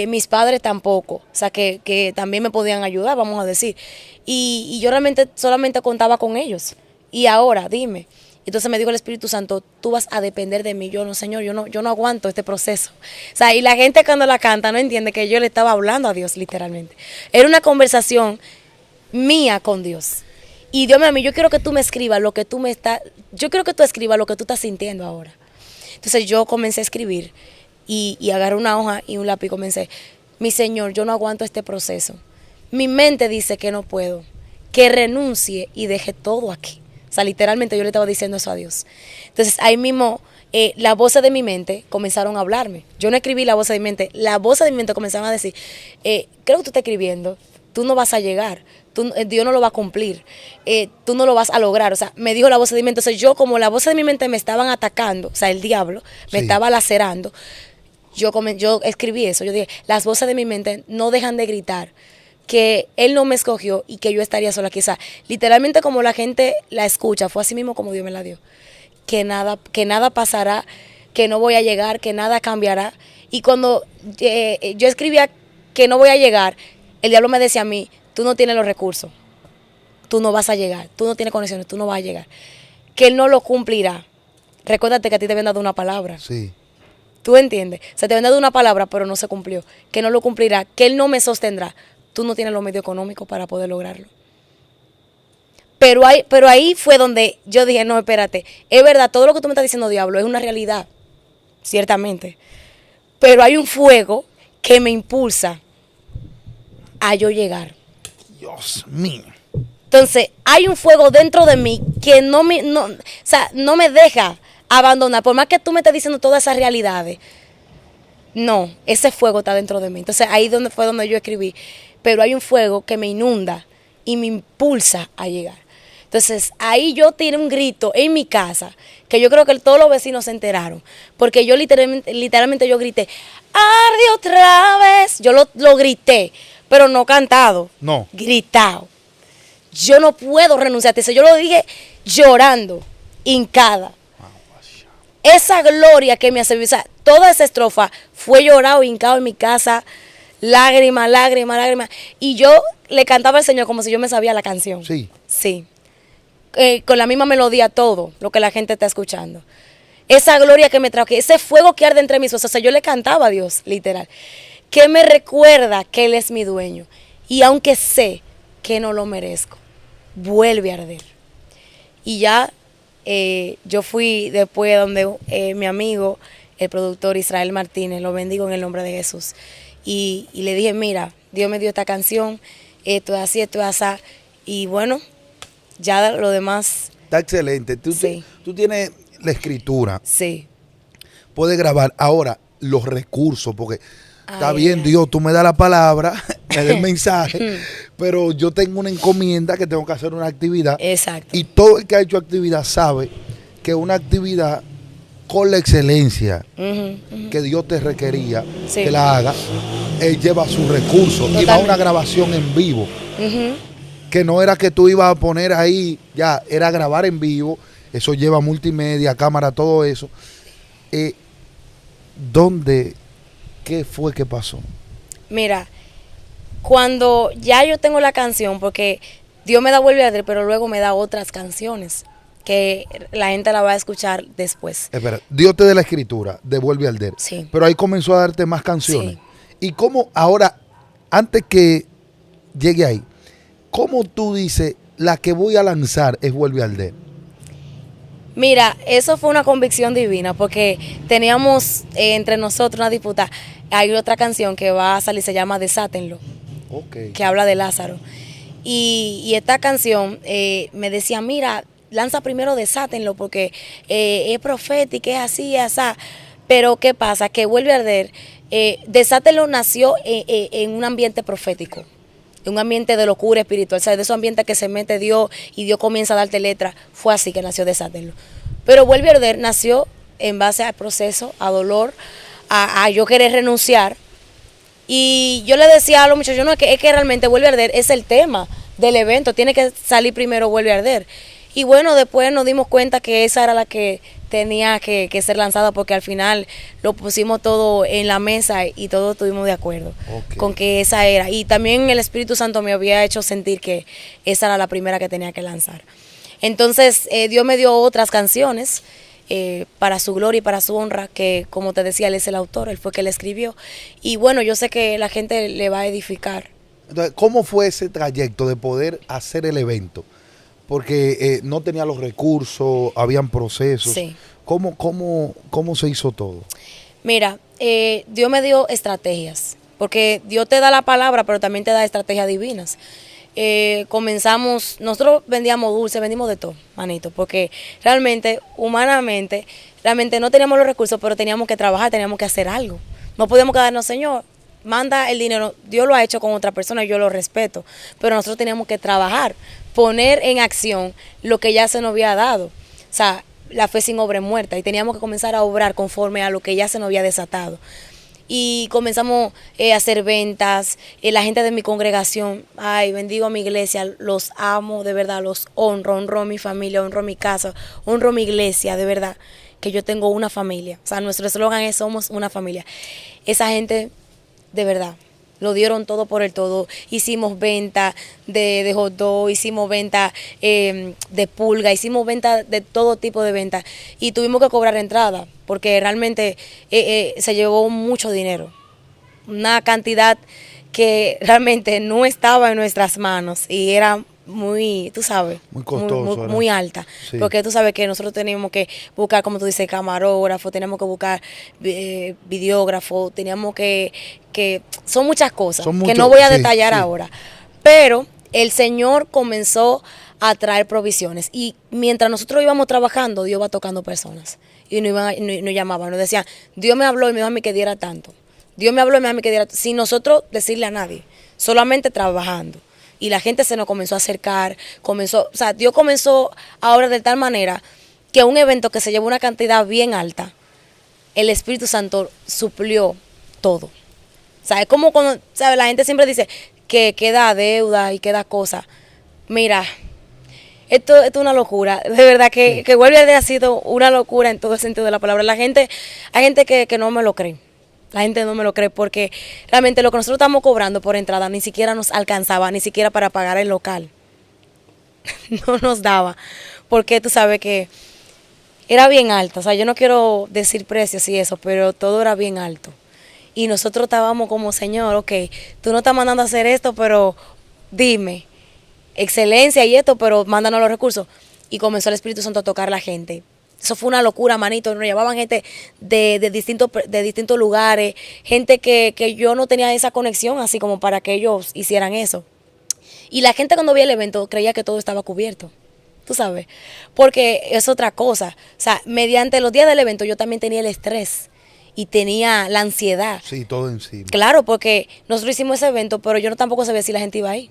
Mis padres tampoco, o sea que también me podían ayudar, vamos a decir. Y yo realmente solamente contaba con ellos. Y ahora, dime. Entonces me dijo el Espíritu Santo, tú vas a depender de mí. Yo no, Señor, yo no aguanto este proceso. O sea, y la gente cuando la canta no entiende que yo le estaba hablando a Dios literalmente. Era una conversación mía con Dios. Y Dios mío, a mí, yo quiero que tú me escribas lo que tú yo quiero que tú escribas lo que tú estás sintiendo ahora. Entonces yo comencé a escribir y agarré una hoja y un lápiz y comencé, mi Señor, yo no aguanto este proceso. Mi mente dice que no puedo, que renuncie y deje todo aquí. O sea, literalmente yo le estaba diciendo eso a Dios. Entonces ahí mismo las voces de mi mente comenzaron a hablarme. Yo no escribí la voz de mi mente, las voces de mi mente comenzaron a decir, creo que tú estás escribiendo, tú no vas a llegar. Dios no lo va a cumplir, tú no lo vas a lograr. O sea, me dijo la voz de mi mente. Entonces yo, como la voz de mi mente me estaban atacando, o sea, el diablo me estaba lacerando, yo escribí eso. Yo dije, las voces de mi mente no dejan de gritar que Él no me escogió y que yo estaría sola aquí. O sea, literalmente como la gente la escucha, fue así mismo como Dios me la dio. Que nada pasará, que no voy a llegar, que nada cambiará. Y cuando yo escribía que no voy a llegar, el diablo me decía a mí, tú no tienes los recursos. tú no vas a llegar, tú no tienes conexiones, tú no vas a llegar. Que Él no lo cumplirá. Recuérdate que a ti te habían dado una palabra. Sí. ¿Tú entiendes? Se te habían dado una palabra, pero no se cumplió. Que no lo cumplirá, que Él no me sostendrá. Tú no tienes los medios económicos para poder lograrlo. Pero ahí fue donde yo dije, no, espérate, es verdad, todo lo que tú me estás diciendo, diablo, es una realidad, ciertamente. Pero hay un fuego que me impulsa a yo llegar. Dios mío. Entonces, hay un fuego dentro de mí que no me deja abandonar. Por más que tú me estés diciendo todas esas realidades, no, ese fuego está dentro de mí. Entonces, ahí fue donde yo escribí. Pero hay un fuego que me inunda y me impulsa a llegar. Entonces, ahí yo tiré un grito en mi casa, que yo creo que todos los vecinos se enteraron, porque yo literalmente yo grité, ¡arde otra vez! Yo lo grité, pero no cantado, No. gritado. Yo no puedo renunciar a eso. Yo lo dije llorando, hincada. Esa gloria que me hace, o sea, toda esa estrofa fue llorado, hincado en mi casa, lágrimas, lágrimas, lágrimas. Y yo le cantaba al Señor como si yo me sabía la canción. Sí. Sí. Con la misma melodía, todo lo que la gente está escuchando. Esa gloria que me trajo, ese fuego que arde entre mis ojos. O sea, yo le cantaba a Dios, literal. Que me recuerda que Él es mi dueño. Y aunque sé que no lo merezco, vuelve a arder. Y ya yo fui después donde mi amigo, el productor Israel Martínez, lo bendigo en el nombre de Jesús. Y le dije, mira, Dios me dio esta canción, esto es así, esto es así. Y bueno, ya lo demás. Está excelente. Sí. Tú tienes la escritura. Sí. Puedes grabar. Ahora, los recursos, porque está Ay, bien, ay. Dios, tú me das la palabra, me das el mensaje, pero yo tengo una encomienda que tengo que hacer una actividad. Exacto. Y todo el que ha hecho actividad sabe que una actividad con la excelencia que Dios te requería Sí. que la haga, Él lleva sus recursos. Y va Totalmente. una grabación en vivo. Ujú. Que no era que tú ibas a poner ahí, ya, era grabar en vivo. Eso lleva multimedia, cámara, todo eso. ¿Qué fue que pasó? Mira, cuando ya yo tengo la canción, porque Dios me da Vuelve a Arder, pero luego me da otras canciones que la gente la va a escuchar después. Espera, Dios te dé la escritura, devuelve al der. Sí. Pero ahí comenzó a darte más canciones. Sí. Y cómo ahora, antes que llegue ahí, ¿cómo tú dices, la que voy a lanzar es Vuelve al der? Mira, eso fue una convicción divina, porque teníamos entre nosotros una disputa. Hay otra canción que va a salir, se llama Desátenlo, Ok. que habla de Lázaro. Y esta canción me decía, mira, lanza primero Desátenlo, porque es profética, es así, es así. Pero ¿qué pasa? Que Vuelve a Arder, Desátenlo nació en un ambiente profético, en un ambiente de locura espiritual, ¿sabes? De esos ambientes que se mete Dios y Dios comienza a darte letra. Fue así que nació Desátenlo. Pero Vuelve a Arder nació en base al proceso, a dolor, a yo querer renunciar. Y yo le decía a los muchachos, no, es que realmente Vuelve a Arder es el tema del evento, tiene que salir primero Vuelve a Arder. Y bueno, después nos dimos cuenta que esa era la que tenía que ser lanzada, porque al final lo pusimos todo en la mesa y todos estuvimos de acuerdo con que esa era. Y también el Espíritu Santo me había hecho sentir que esa era la primera que tenía que lanzar. Entonces Dios me dio otras canciones para su gloria y para su honra, que como te decía, Él es el autor, Él fue que le escribió. Y bueno, yo sé que la gente le va a edificar. Entonces, ¿cómo fue ese trayecto de poder hacer el evento? Porque no tenía los recursos, habían procesos. Sí. ¿Cómo se hizo todo? Mira, Dios me dio estrategias, porque Dios te da la palabra, pero también te da estrategias divinas. Comenzamos, nosotros vendíamos dulce, vendimos de todo, manito, porque realmente, humanamente, no teníamos los recursos, pero teníamos que trabajar, teníamos que hacer algo. No podíamos quedarnos, Señor, manda el dinero. Dios lo ha hecho con otra persona y yo lo respeto, pero nosotros teníamos que trabajar, poner en acción lo que ya se nos había dado. O sea, la fe sin obra es muerta, y teníamos que comenzar a obrar conforme a lo que ya se nos había desatado. Y comenzamos a hacer ventas. La gente de mi congregación, ay, bendigo a mi iglesia, los amo, de verdad, los honro a mi familia, honro a mi casa, honro a mi iglesia, de verdad, que yo tengo una familia. O sea, nuestro eslogan es: somos una familia. Esa gente, de verdad, Lo dieron todo por el todo. Hicimos venta de hot dog, hicimos venta de pulga, hicimos venta de todo tipo de venta. Y tuvimos que cobrar entrada, porque realmente se llevó mucho dinero. Una cantidad que realmente no estaba en nuestras manos y era muy, tú sabes, Muy costoso, muy alta. Sí. Porque tú sabes que nosotros teníamos que buscar, como tú dices, camarógrafo, teníamos que buscar videógrafo, teníamos que son muchas cosas Son que mucho, no voy a sí, detallar sí. ahora. Pero el Señor comenzó a traer provisiones y mientras nosotros íbamos trabajando, Dios va tocando personas. Y nos llamaban, nos decían, Dios me habló y me dijo a mí que diera tanto. Dios me habló y me dijo a mí que diera tanto. Sin nosotros decirle a nadie, solamente trabajando. Y la gente se nos comenzó a acercar, Dios comenzó ahora de tal manera que un evento que se llevó una cantidad bien alta, el Espíritu Santo suplió todo. O sea, es como cuando, ¿sabes? La gente siempre dice que da deuda y que da cosas. Mira, esto es una locura. De verdad que Vuelve a Día ha sido una locura en todo el sentido de la palabra. Hay gente que no me lo cree. La gente no me lo cree porque realmente lo que nosotros estamos cobrando por entrada ni siquiera nos alcanzaba, ni siquiera para pagar el local. No nos daba. Porque tú sabes que era bien alto. O sea, yo no quiero decir precios y eso, pero todo era bien alto. Y nosotros estábamos como, Señor, ok, tú no estás mandando a hacer esto, pero dime, excelencia y esto, pero mándanos los recursos. Y comenzó el Espíritu Santo a tocar a la gente. Eso fue una locura, manito. Nos llevaban gente de distintos lugares, gente que yo no tenía esa conexión, así como para que ellos hicieran eso. Y la gente cuando veía el evento creía que todo estaba cubierto, tú sabes, porque es otra cosa. O sea, mediante los días del evento yo también tenía el estrés y tenía la ansiedad. Sí, todo encima. Claro, porque nosotros hicimos ese evento, pero yo no tampoco sabía si la gente iba ahí.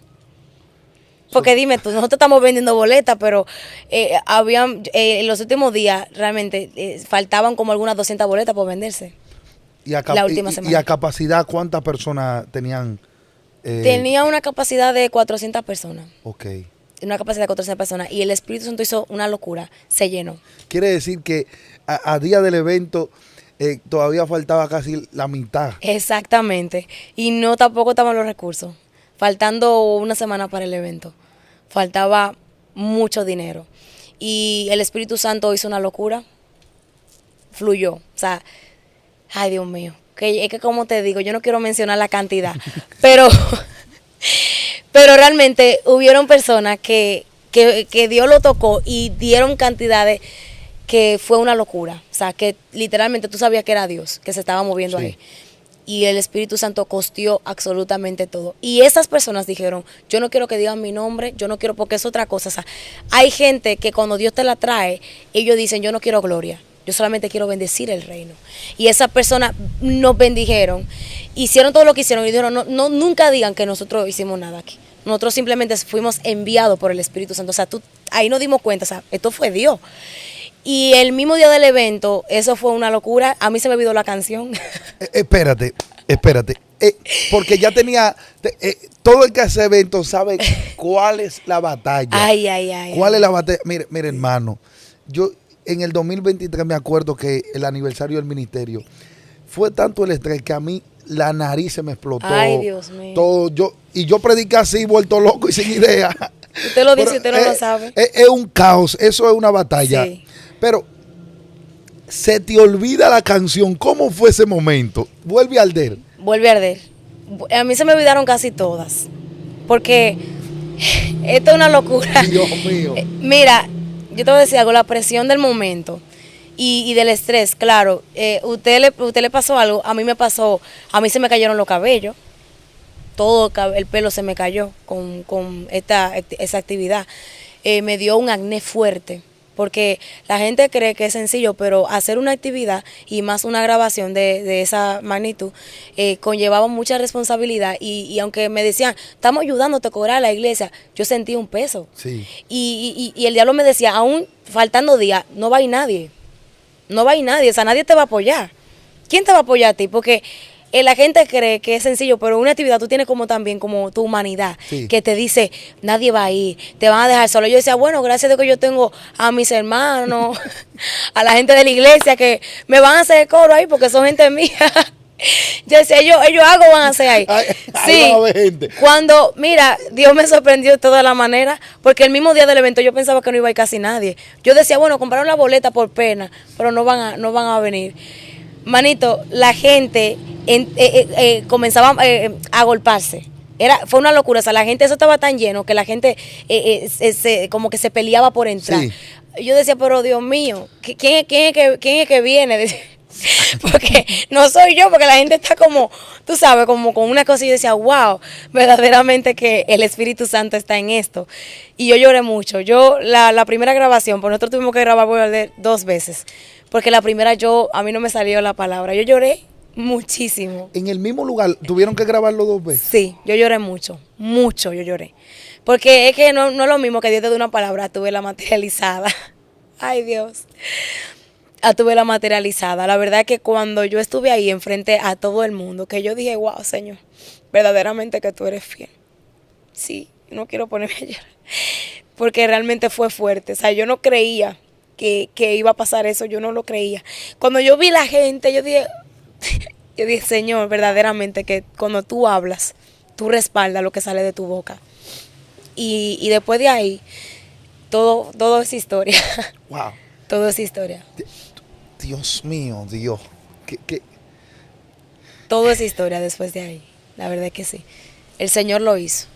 Porque dime tú, nosotros estamos vendiendo boletas, pero en los últimos días realmente faltaban como algunas 200 boletas por venderse. La última semana. ¿Y a capacidad cuántas personas tenían? Tenía una capacidad de 400 personas. Ok. Una capacidad de 400 personas. Y el Espíritu Santo hizo una locura. Se llenó. Quiere decir que a día del evento todavía faltaba casi la mitad. Exactamente. Y no tampoco estaban los recursos. Faltando una semana para el evento. Faltaba mucho dinero. Y el Espíritu Santo hizo una locura. Fluyó. O sea, ay Dios mío. Es que como te digo, yo no quiero mencionar la cantidad. pero realmente hubieron personas que Dios lo tocó y dieron cantidades que fue una locura. O sea, que literalmente tú sabías que era Dios que se estaba moviendo Sí. ahí. Y el Espíritu Santo costeó absolutamente todo. Y esas personas dijeron, yo no quiero que digan mi nombre, yo no quiero, porque es otra cosa. O sea, hay gente que cuando Dios te la trae, ellos dicen, yo no quiero gloria, yo solamente quiero bendecir el reino. Y esas personas nos bendijeron, hicieron todo lo que hicieron y dijeron, no, nunca digan que nosotros hicimos nada aquí. Nosotros simplemente fuimos enviados por el Espíritu Santo. O sea, ahí nos dimos cuenta, o sea, esto fue Dios. Y el mismo día del evento, eso fue una locura. A mí se me olvidó la canción. Espérate. Porque ya tenía, todo el que hace eventos sabe cuál es la batalla. Ay. ¿Cuál es la batalla? Mire, hermano, yo en el 2023 me acuerdo que el aniversario del ministerio fue tanto el estrés que a mí la nariz se me explotó. Ay, Dios mío. Todo, yo prediqué así, vuelto loco y sin idea. Usted lo dice, usted no lo sabe. Es un caos, eso es una batalla. Sí. Pero se te olvida la canción. ¿Cómo fue ese momento? Vuelve a arder. Vuelve a arder. A mí se me olvidaron casi todas. Porque esto es una locura. Dios mío. Mira, yo te voy a decir algo, la presión del momento y del estrés, claro. Usted le pasó algo, a mí me pasó, a mí se me cayeron los cabellos. Todo el pelo se me cayó con esa actividad. Me dio un acné fuerte. Porque la gente cree que es sencillo, pero hacer una actividad y más una grabación de esa magnitud conllevaba mucha responsabilidad y aunque me decían, estamos ayudándote a cobrar a la iglesia, yo sentí un peso. Sí. Y el diablo me decía, aún faltando días, no va a ir nadie. No va a ir nadie, o sea, nadie te va a apoyar. ¿Quién te va a apoyar a ti? Porque la gente cree que es sencillo, pero en una actividad tú tienes como también como tu humanidad, Sí. que te dice, nadie va a ir, te van a dejar solo. Yo decía, bueno, gracias a Dios que yo tengo a mis hermanos, a la gente de la iglesia que me van a hacer coro ahí porque son gente mía. Yo decía, ellos algo van a hacer ahí. Ahí va a haber gente. Cuando, mira, Dios me sorprendió de toda la manera, porque el mismo día del evento yo pensaba que no iba a ir casi nadie. Yo decía, bueno, compraron la boleta por pena, pero no van a venir. Manito, la gente comenzaba a agolparse. Fue una locura, o sea, la gente, eso estaba tan lleno que la gente como que se peleaba por entrar. Sí. Yo decía, pero Dios mío, ¿quién es que viene? Porque no soy yo, porque la gente está como, tú sabes, como con una cosa y yo decía, wow, verdaderamente que el Espíritu Santo está en esto. Y yo lloré mucho. La primera grabación, pues nosotros tuvimos que grabar 2 veces, porque la primera a mí no me salió la palabra. Yo lloré muchísimo. En el mismo lugar, ¿tuvieron que grabarlo 2 veces? Sí, yo lloré mucho yo lloré. Porque es que no es lo mismo que Dios te dé una palabra, tuve la materializada. Ay, Dios. Tuve la materializada. La verdad es que cuando yo estuve ahí enfrente a todo el mundo, que yo dije, wow, Señor, verdaderamente que tú eres fiel. Sí, no quiero ponerme a llorar, porque realmente fue fuerte. O sea, yo no creía que iba a pasar eso, yo no lo creía. Cuando yo vi la gente, yo dije, Señor, verdaderamente que cuando tú hablas, tú respaldas lo que sale de tu boca. Y después de ahí, todo es historia. Wow. Todo es historia. Dios mío, Dios. Todo es historia después de ahí. La verdad es que sí. El Señor lo hizo.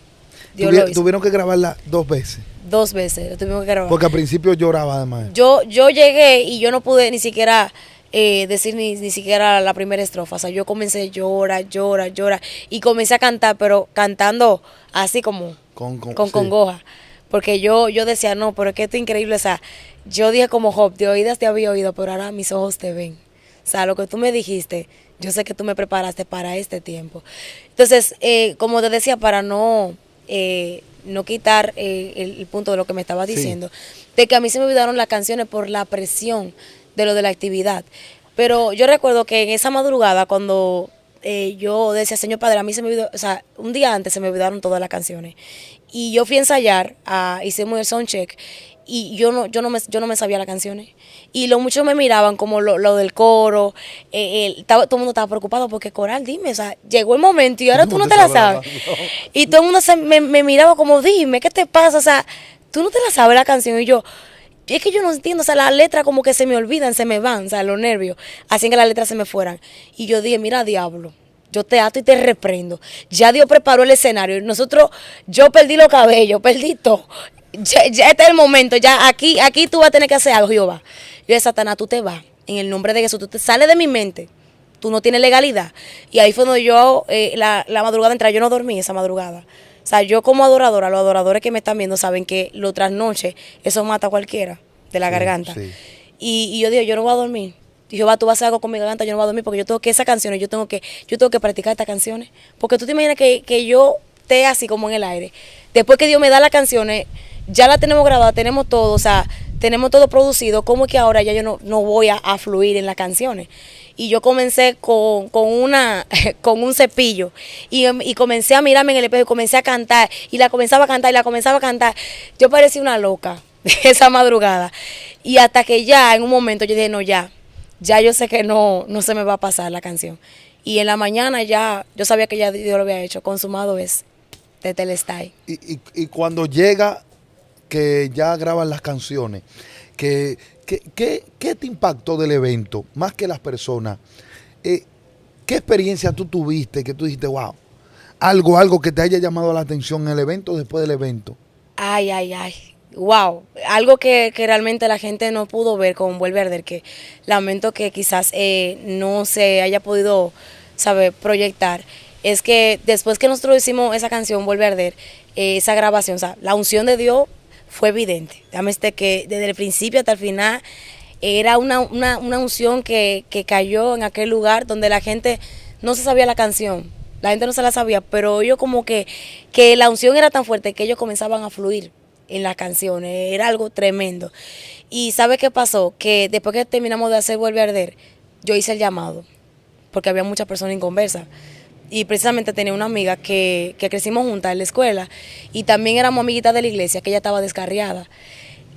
Dios lo hizo. Tuvieron que grabarla 2 veces. 2 veces lo tuvimos que grabar. Porque al principio lloraba además. Yo llegué y yo no pude ni siquiera decir ni siquiera la primera estrofa. O sea, yo comencé a llorar. Y comencé a cantar, pero cantando así como con congoja. Porque yo decía, no, pero es que esto es increíble. O sea, yo dije como Job, de oídas te había oído, pero ahora mis ojos te ven. O sea, lo que tú me dijiste, yo sé que tú me preparaste para este tiempo. Entonces, como te decía, para no quitar el punto de lo que me estaba diciendo, de que a mí se me olvidaron las canciones por la presión de lo de la actividad. Pero yo recuerdo que en esa madrugada, cuando yo decía, Señor Padre, a mí se me olvidó, o sea, un día antes se me olvidaron todas las canciones. Y yo fui a ensayar, hicimos el soundcheck, y yo no me sabía las canciones. Y los muchos me miraban como lo del coro, todo el mundo estaba preocupado porque Coral, dime, o sea, llegó el momento y ahora tú no te la sabes. Y todo el mundo me miraba como, dime, ¿qué te pasa? O sea, tú no te la sabes la canción. Y yo, es que yo no entiendo, o sea, las letras como que se me olvidan, se me van, o sea, los nervios, hacían que las letras se me fueran. Y yo dije, mira, diablo, yo te ato y te reprendo. Ya Dios preparó el escenario. Yo perdí los cabellos, perdí todo. Ya este es el momento, ya aquí tú vas a tener que hacer algo, Jehová. Yo dije, Satanás, tú te vas, en el nombre de Jesús, tú te sales de mi mente, tú no tienes legalidad. Y ahí fue donde yo, la madrugada entré, yo no dormí esa madrugada. O sea, yo como adoradora, los adoradores que me están viendo saben que lo trasnoche, eso mata a cualquiera de la garganta. Sí. Y yo digo, yo no voy a dormir. Y Jehová, tú vas a hacer algo con mi garganta, yo no voy a dormir porque yo tengo que esas canciones, yo tengo que practicar estas canciones. Porque tú te imaginas que yo esté así como en el aire. Después que Dios me da las canciones, ya la tenemos grabada, tenemos todo, o sea, tenemos todo producido. ¿Cómo es que ahora ya yo no voy a fluir en las canciones? Y yo comencé con un cepillo y comencé a mirarme en el espejo y comencé a cantar y la comenzaba a cantar. Yo parecía una loca esa madrugada. Y hasta que ya en un momento yo dije, no, ya yo sé que no se me va a pasar la canción. Y en la mañana ya, yo sabía que ya Dios lo había hecho, consumado es, de Telestai. Y cuando llega, que ya graban las canciones, ¿qué te impactó del evento? Más que las personas, ¿qué experiencia tú tuviste que tú dijiste, wow, algo que te haya llamado la atención en el evento, después del evento? Ay, wow, algo que realmente la gente no pudo ver con Vuelve a Arder, que lamento que quizás no se haya podido, proyectar, es que después que nosotros hicimos esa canción Vuelve a Arder, esa grabación, o sea, la unción de Dios fue evidente. Déjame decirte que desde el principio hasta el final era una unción que cayó en aquel lugar donde la gente no se sabía la canción, la gente no se la sabía, pero ellos como que la unción era tan fuerte que ellos comenzaban a fluir en las canciones, era algo tremendo. Y ¿sabe qué pasó? Que después que terminamos de hacer Vuelve a Arder, yo hice el llamado, porque había muchas personas inconversas. Y precisamente tenía una amiga que crecimos juntas en la escuela y también éramos amiguitas de la iglesia, que ella estaba descarriada.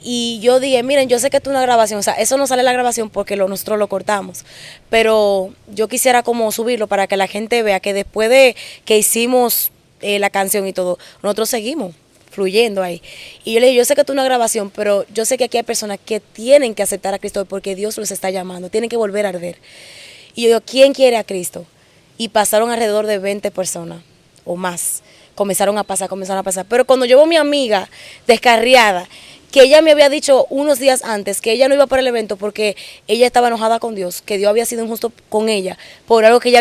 Y yo dije, miren, yo sé que esto es una grabación, o sea, eso no sale en la grabación porque nosotros lo cortamos, pero yo quisiera como subirlo para que la gente vea que después de que hicimos la canción y todo, nosotros seguimos fluyendo ahí. Y yo le dije, yo sé que esto es una grabación, pero yo sé que aquí hay personas que tienen que aceptar a Cristo porque Dios los está llamando, tienen que volver a arder. Y yo digo, ¿quién quiere a Cristo? Y pasaron alrededor de 20 personas o más. Comenzaron a pasar. Pero cuando yo veo a mi amiga descarriada, que ella me había dicho unos días antes que ella no iba para el evento porque ella estaba enojada con Dios, que Dios había sido injusto con ella por algo que ella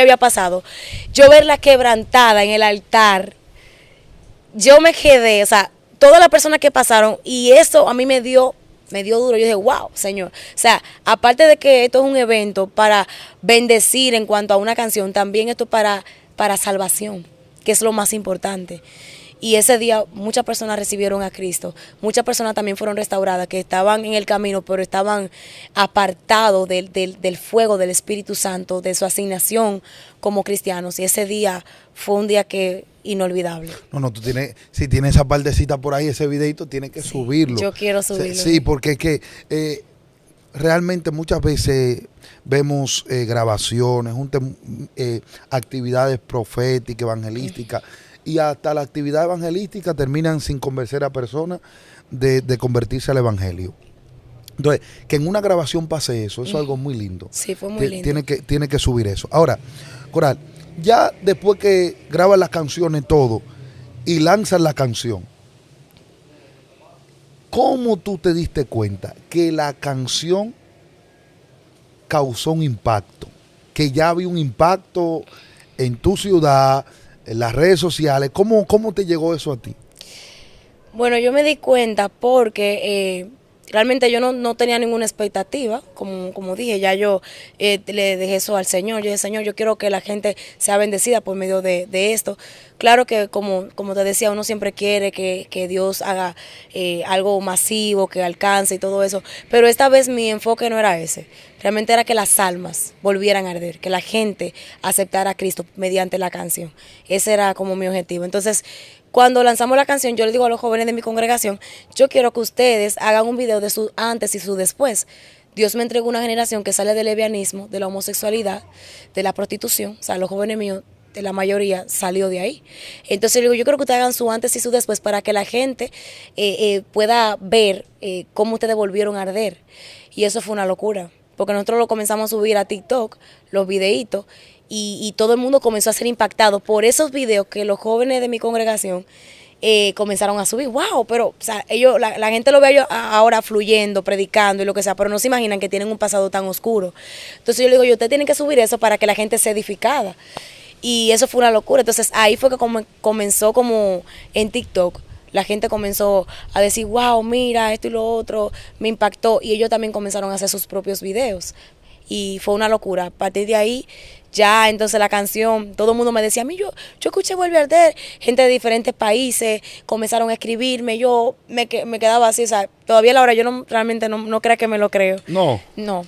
había pasado. Yo verla quebrantada en el altar, yo me quedé, o sea, todas las personas que pasaron, y eso a mí me dio duro. Yo dije, wow, Señor. O sea, aparte de que esto es un evento para bendecir en cuanto a una canción, también esto es para salvación, que es lo más importante. Y ese día muchas personas recibieron a Cristo, muchas personas también fueron restauradas, que estaban en el camino, pero estaban apartados del fuego del Espíritu Santo, de su asignación como cristianos. Y ese día fue un día que inolvidable. No, tú tienes, si tienes esa partecita por ahí, ese videito, tienes que subirlo. Yo quiero subirlo. Sí, porque es que realmente muchas veces vemos grabaciones, actividades proféticas, evangelísticas, y hasta la actividad evangelística terminan sin convencer a personas de convertirse al evangelio. Entonces, que en una grabación pase eso es algo muy lindo. Sí, fue muy lindo. Tiene que subir eso. Ahora, Coral, ya después que grabas las canciones todo y lanzas la canción, ¿cómo tú te diste cuenta que la canción causó un impacto? Que ya había un impacto en tu ciudad, en las redes sociales. ¿Cómo te llegó eso a ti? Bueno, yo me di cuenta porque realmente yo no tenía ninguna expectativa, como dije, ya yo le dejé eso al Señor. Yo dije, Señor, yo quiero que la gente sea bendecida por medio de esto. Claro que como te decía, uno siempre quiere que Dios haga algo masivo, que alcance y todo eso, pero esta vez mi enfoque no era ese. Realmente era que las almas volvieran a arder, que la gente aceptara a Cristo mediante la canción. Ese era como mi objetivo. Entonces, cuando lanzamos la canción, yo le digo a los jóvenes de mi congregación, yo quiero que ustedes hagan un video de su antes y su después. Dios me entregó una generación que sale del lesbianismo, de la homosexualidad, de la prostitución. O sea, los jóvenes míos, de la mayoría, salió de ahí. Entonces, yo quiero que ustedes hagan su antes y su después para que la gente pueda ver cómo ustedes volvieron a arder. Y eso fue una locura, porque nosotros lo comenzamos a subir a TikTok, los videitos, y todo el mundo comenzó a ser impactado por esos videos que los jóvenes de mi congregación comenzaron a subir. ¡Wow! Pero, o sea, la gente lo ve ahora fluyendo, predicando y lo que sea, pero no se imaginan que tienen un pasado tan oscuro. Entonces yo le digo, ustedes tienen que subir eso para que la gente sea edificada. Y eso fue una locura. Entonces ahí fue que comenzó como en TikTok. La gente comenzó a decir, wow, mira, esto y lo otro, me impactó. Y ellos también comenzaron a hacer sus propios videos. Y fue una locura. A partir de ahí, ya entonces la canción, todo el mundo me decía, a mí yo escuché Vuelve a Arder. Gente de diferentes países comenzaron a escribirme. Yo me quedaba así, o sea, todavía a la hora yo realmente no creo que me lo creo. No. No.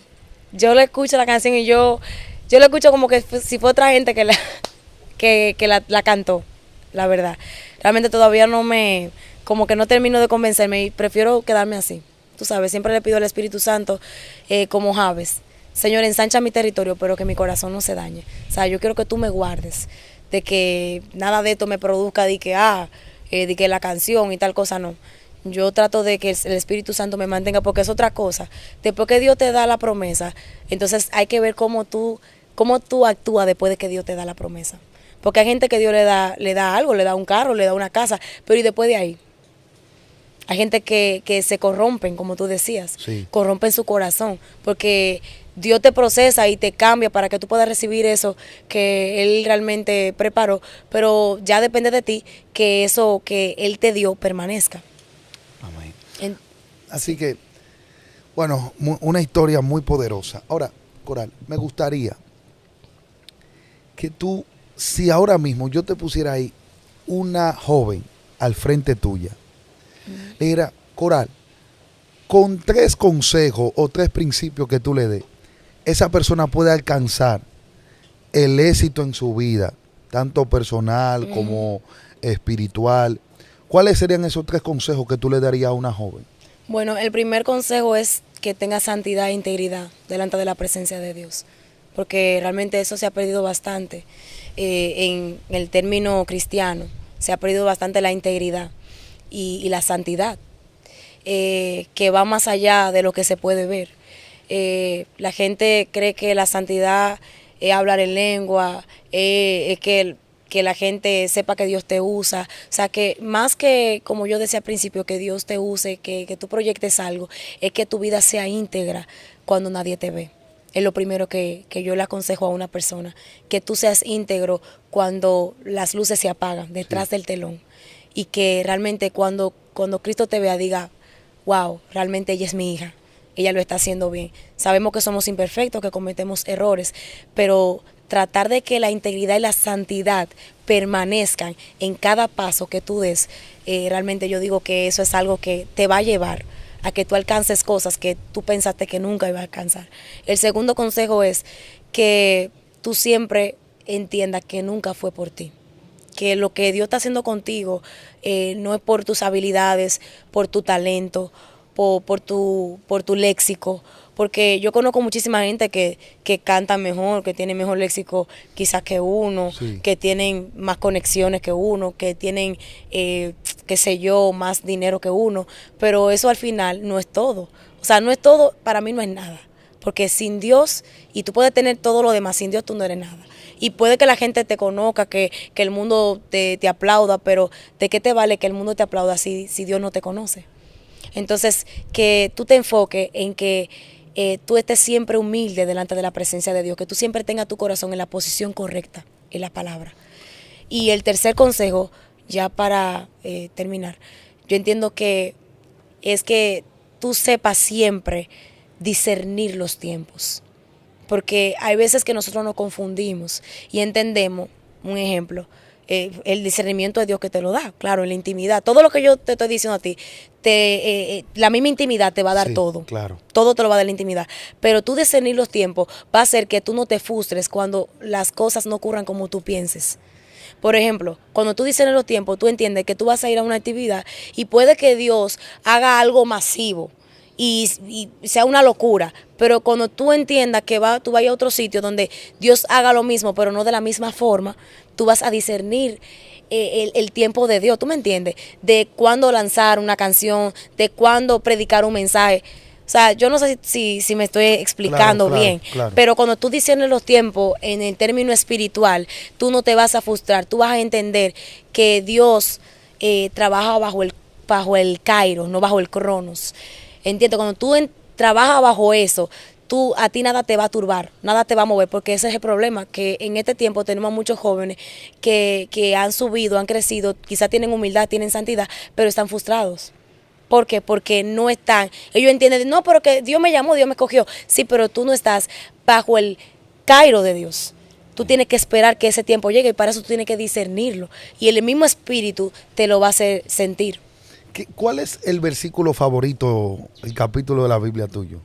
Yo le escucho la canción y yo la escucho como que si fue otra gente que la cantó, la verdad. Realmente todavía como que no termino de convencerme y prefiero quedarme así. Tú sabes, siempre le pido al Espíritu Santo como Javes, Señor, ensancha mi territorio, pero que mi corazón no se dañe. O sea, yo quiero que tú me guardes, de que nada de esto me produzca de que la canción y tal cosa, no. Yo trato de que el Espíritu Santo me mantenga, porque es otra cosa. Después que Dios te da la promesa, entonces hay que ver cómo tú actúas después de que Dios te da la promesa. Porque hay gente que Dios le da algo, le da un carro, le da una casa, pero ¿y después de ahí? Hay gente que se corrompen, como tú decías, sí, corrompen su corazón, porque Dios te procesa y te cambia para que tú puedas recibir eso que Él realmente preparó, pero ya depende de ti que eso que Él te dio permanezca. Amén. Así que, bueno, una historia muy poderosa. Ahora, Coral, me gustaría que tú, si ahora mismo yo te pusiera ahí una joven al frente tuya, le dijera, Coral, con 3 consejos o 3 principios que tú le des, esa persona puede alcanzar el éxito en su vida, tanto personal como espiritual. ¿Cuáles serían esos 3 consejos que tú le darías a una joven? Bueno, el primer consejo es que tenga santidad e integridad delante de la presencia de Dios, porque realmente eso se ha perdido bastante en el término cristiano, se ha perdido bastante la integridad y la santidad, que va más allá de lo que se puede ver. La gente cree que la santidad es hablar en lengua, es que la gente sepa que Dios te usa, o sea que más que, como yo decía al principio, que Dios te use, que tú proyectes algo, es que tu vida sea íntegra cuando nadie te ve. Es lo primero que yo le aconsejo a una persona, que tú seas íntegro cuando las luces se apagan detrás del telón y que realmente cuando Cristo te vea diga, wow, realmente ella es mi hija, ella lo está haciendo bien. Sabemos que somos imperfectos, que cometemos errores, pero tratar de que la integridad y la santidad permanezcan en cada paso que tú des, realmente yo digo que eso es algo que te va a llevar a que tú alcances cosas que tú pensaste que nunca ibas a alcanzar. El segundo consejo es que tú siempre entiendas que nunca fue por ti, que lo que Dios está haciendo contigo no es por tus habilidades, por tu talento, por tu léxico, porque yo conozco muchísima gente que canta mejor, que tiene mejor léxico quizás que uno, que tienen más conexiones que uno, que tienen, qué sé yo, más dinero que uno, pero eso al final no es todo. O sea, no es todo, para mí no es nada, porque sin Dios, y tú puedes tener todo lo demás, sin Dios tú no eres nada. Y puede que la gente te conozca, que el mundo te aplauda, pero ¿de qué te vale que el mundo te aplauda si Dios no te conoce? Entonces, que tú te enfoques en que tú estés siempre humilde delante de la presencia de Dios, que tú siempre tengas tu corazón en la posición correcta, en la palabra. Y el tercer consejo, ya para terminar, yo entiendo que es que tú sepas siempre discernir los tiempos, porque hay veces que nosotros nos confundimos y entendemos, un ejemplo, el discernimiento de Dios que te lo da, claro, en la intimidad. Todo lo que yo te estoy diciendo a ti, la misma intimidad te va a dar todo. Claro. Todo te lo va a dar la intimidad. Pero tú discernir los tiempos va a hacer que tú no te frustres cuando las cosas no ocurran como tú pienses. Por ejemplo, cuando tú discernes los tiempos, tú entiendes que tú vas a ir a una actividad y puede que Dios haga algo masivo y sea una locura, pero cuando tú entiendas que tú vayas a otro sitio donde Dios haga lo mismo, pero no de la misma forma, tú vas a discernir el tiempo de Dios, ¿tú me entiendes? De cuándo lanzar una canción, de cuándo predicar un mensaje. O sea, yo no sé si me estoy explicando bien, pero cuando tú discernes los tiempos en el término espiritual, tú no te vas a frustrar, tú vas a entender que Dios trabaja bajo el Kairos, no bajo el Cronos. Entiendo, cuando tú trabajas bajo eso, a ti nada te va a turbar, nada te va a mover, porque ese es el problema, que en este tiempo tenemos muchos jóvenes que han subido, han crecido, quizás tienen humildad, tienen santidad, pero están frustrados. ¿Por qué? Porque no están, ellos entienden, no, pero que Dios me llamó, Dios me escogió. Sí, pero tú no estás bajo el Cairo de Dios. Tú tienes que esperar que ese tiempo llegue y para eso tú tienes que discernirlo. Y el mismo espíritu te lo va a hacer sentir. ¿Cuál es el versículo favorito, el capítulo de la Biblia tuyo?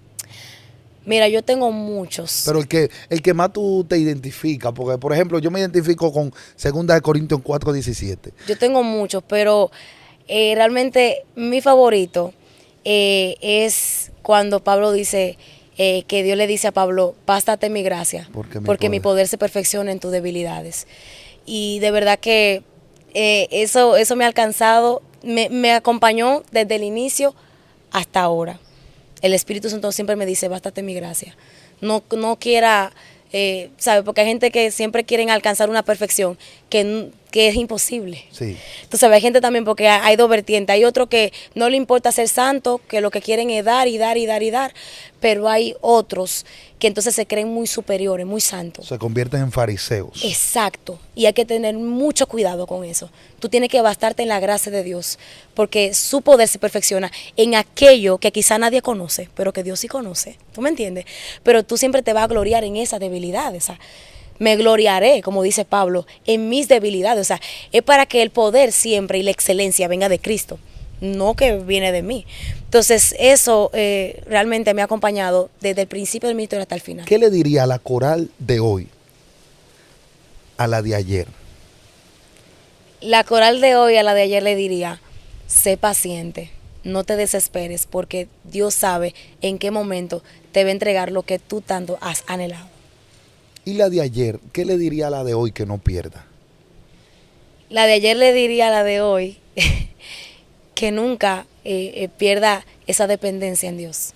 Mira, yo tengo muchos. Pero el que más tú te identificas, porque por ejemplo yo me identifico con 2 Corintios 4:17. Yo tengo muchos, pero realmente mi favorito es cuando Pablo dice, que Dios le dice a Pablo, bástate mi gracia, porque mi poder se perfecciona en tus debilidades. Y de verdad que eso me ha alcanzado, me acompañó desde el inicio hasta ahora. El Espíritu Santo siempre me dice, bástate mi gracia. No quiera, ¿sabes? Porque hay gente que siempre quieren alcanzar una perfección que es imposible. Sí. Tú sabes, hay gente también, porque hay dos vertientes. Hay otro que no le importa ser santo, que lo que quieren es dar y dar y dar y dar. Pero hay otros que entonces se creen muy superiores, muy santos. Se convierten en fariseos. Exacto. Y hay que tener mucho cuidado con eso. Tú tienes que bastarte en la gracia de Dios, porque su poder se perfecciona en aquello que quizá nadie conoce, pero que Dios sí conoce. ¿Tú me entiendes? Pero tú siempre te vas a gloriar en esas debilidades. O sea, me gloriaré, como dice Pablo, en mis debilidades. O sea, es para que el poder siempre y la excelencia venga de Cristo, no que viene de mí. Entonces, eso realmente me ha acompañado desde el principio del ministerio hasta el final. ¿Qué le diría a la coral de hoy a la de ayer? La coral de hoy a la de ayer le diría, sé paciente, no te desesperes, porque Dios sabe en qué momento te va a entregar lo que tú tanto has anhelado. Y la de ayer, ¿qué le diría a la de hoy que no pierda? La de ayer le diría a la de hoy que nunca pierda esa dependencia en Dios,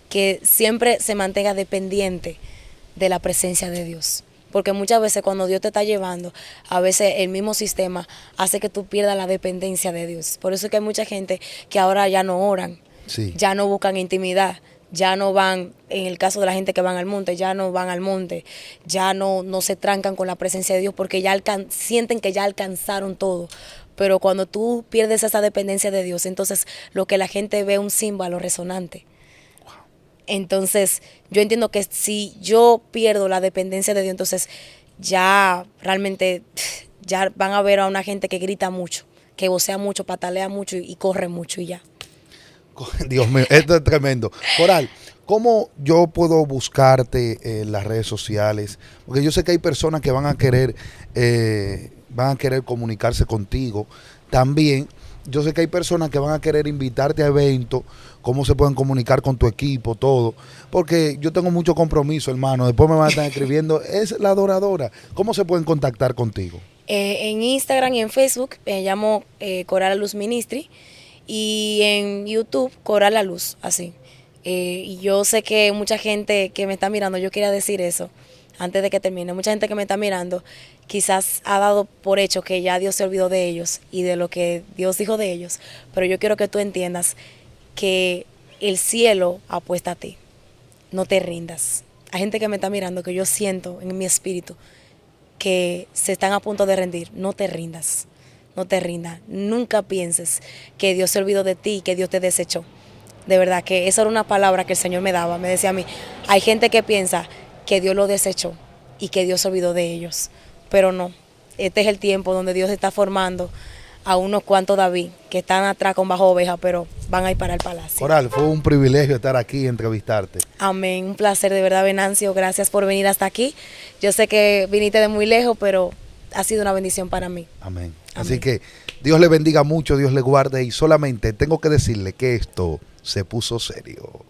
que siempre se mantenga dependiente de la presencia de Dios. Porque muchas veces cuando Dios te está llevando, a veces el mismo sistema hace que tú pierdas la dependencia de Dios. Por eso es que hay mucha gente que ahora ya no oran, Sí. ya no buscan intimidad, ya no van, en el caso de la gente que van al monte, ya no van al monte, ya no se trancan con la presencia de Dios porque ya sienten que ya alcanzaron todo. Pero cuando tú pierdes esa dependencia de Dios, entonces lo que la gente ve es un símbolo resonante. Entonces, yo entiendo que si yo pierdo la dependencia de Dios, entonces ya realmente ya van a ver a una gente que grita mucho, que vocea mucho, patalea mucho y corre mucho y ya. Dios mío, esto es tremendo. Coral, ¿cómo yo puedo buscarte en las redes sociales? Porque yo sé que hay personas que van a querer comunicarse contigo. También yo sé que hay personas que van a querer invitarte a eventos, cómo se pueden comunicar con tu equipo, todo. Porque yo tengo mucho compromiso, hermano. Después me van a estar escribiendo, es la adoradora. ¿Cómo se pueden contactar contigo? En Instagram y en Facebook me llamo Coral La Luz Ministry y en YouTube Coral La Luz, así. Y yo sé que mucha gente que me está mirando, yo quería decir eso antes de que termine, mucha gente que me está mirando quizás ha dado por hecho que ya Dios se olvidó de ellos y de lo que Dios dijo de ellos, pero yo quiero que tú entiendas que el cielo apuesta a ti, no te rindas. Hay gente que me está mirando que yo siento en mi espíritu que se están a punto de rendir, no te rindas, no te rindas, nunca pienses que Dios se olvidó de ti y que Dios te desechó. De verdad que esa era una palabra que el Señor me daba, me decía a mí, hay gente que piensa que Dios lo desechó y que Dios se olvidó de ellos, pero no, este es el tiempo donde Dios está formando a unos cuantos David que están atrás con bajo oveja, pero van a ir para el palacio. Coral, fue un privilegio estar aquí y entrevistarte. Amén, un placer de verdad, Venancio, gracias por venir hasta aquí. Yo sé que viniste de muy lejos, pero ha sido una bendición para mí. Amén. Amén. Así que Dios le bendiga mucho, Dios le guarde y solamente tengo que decirle que esto se puso serio.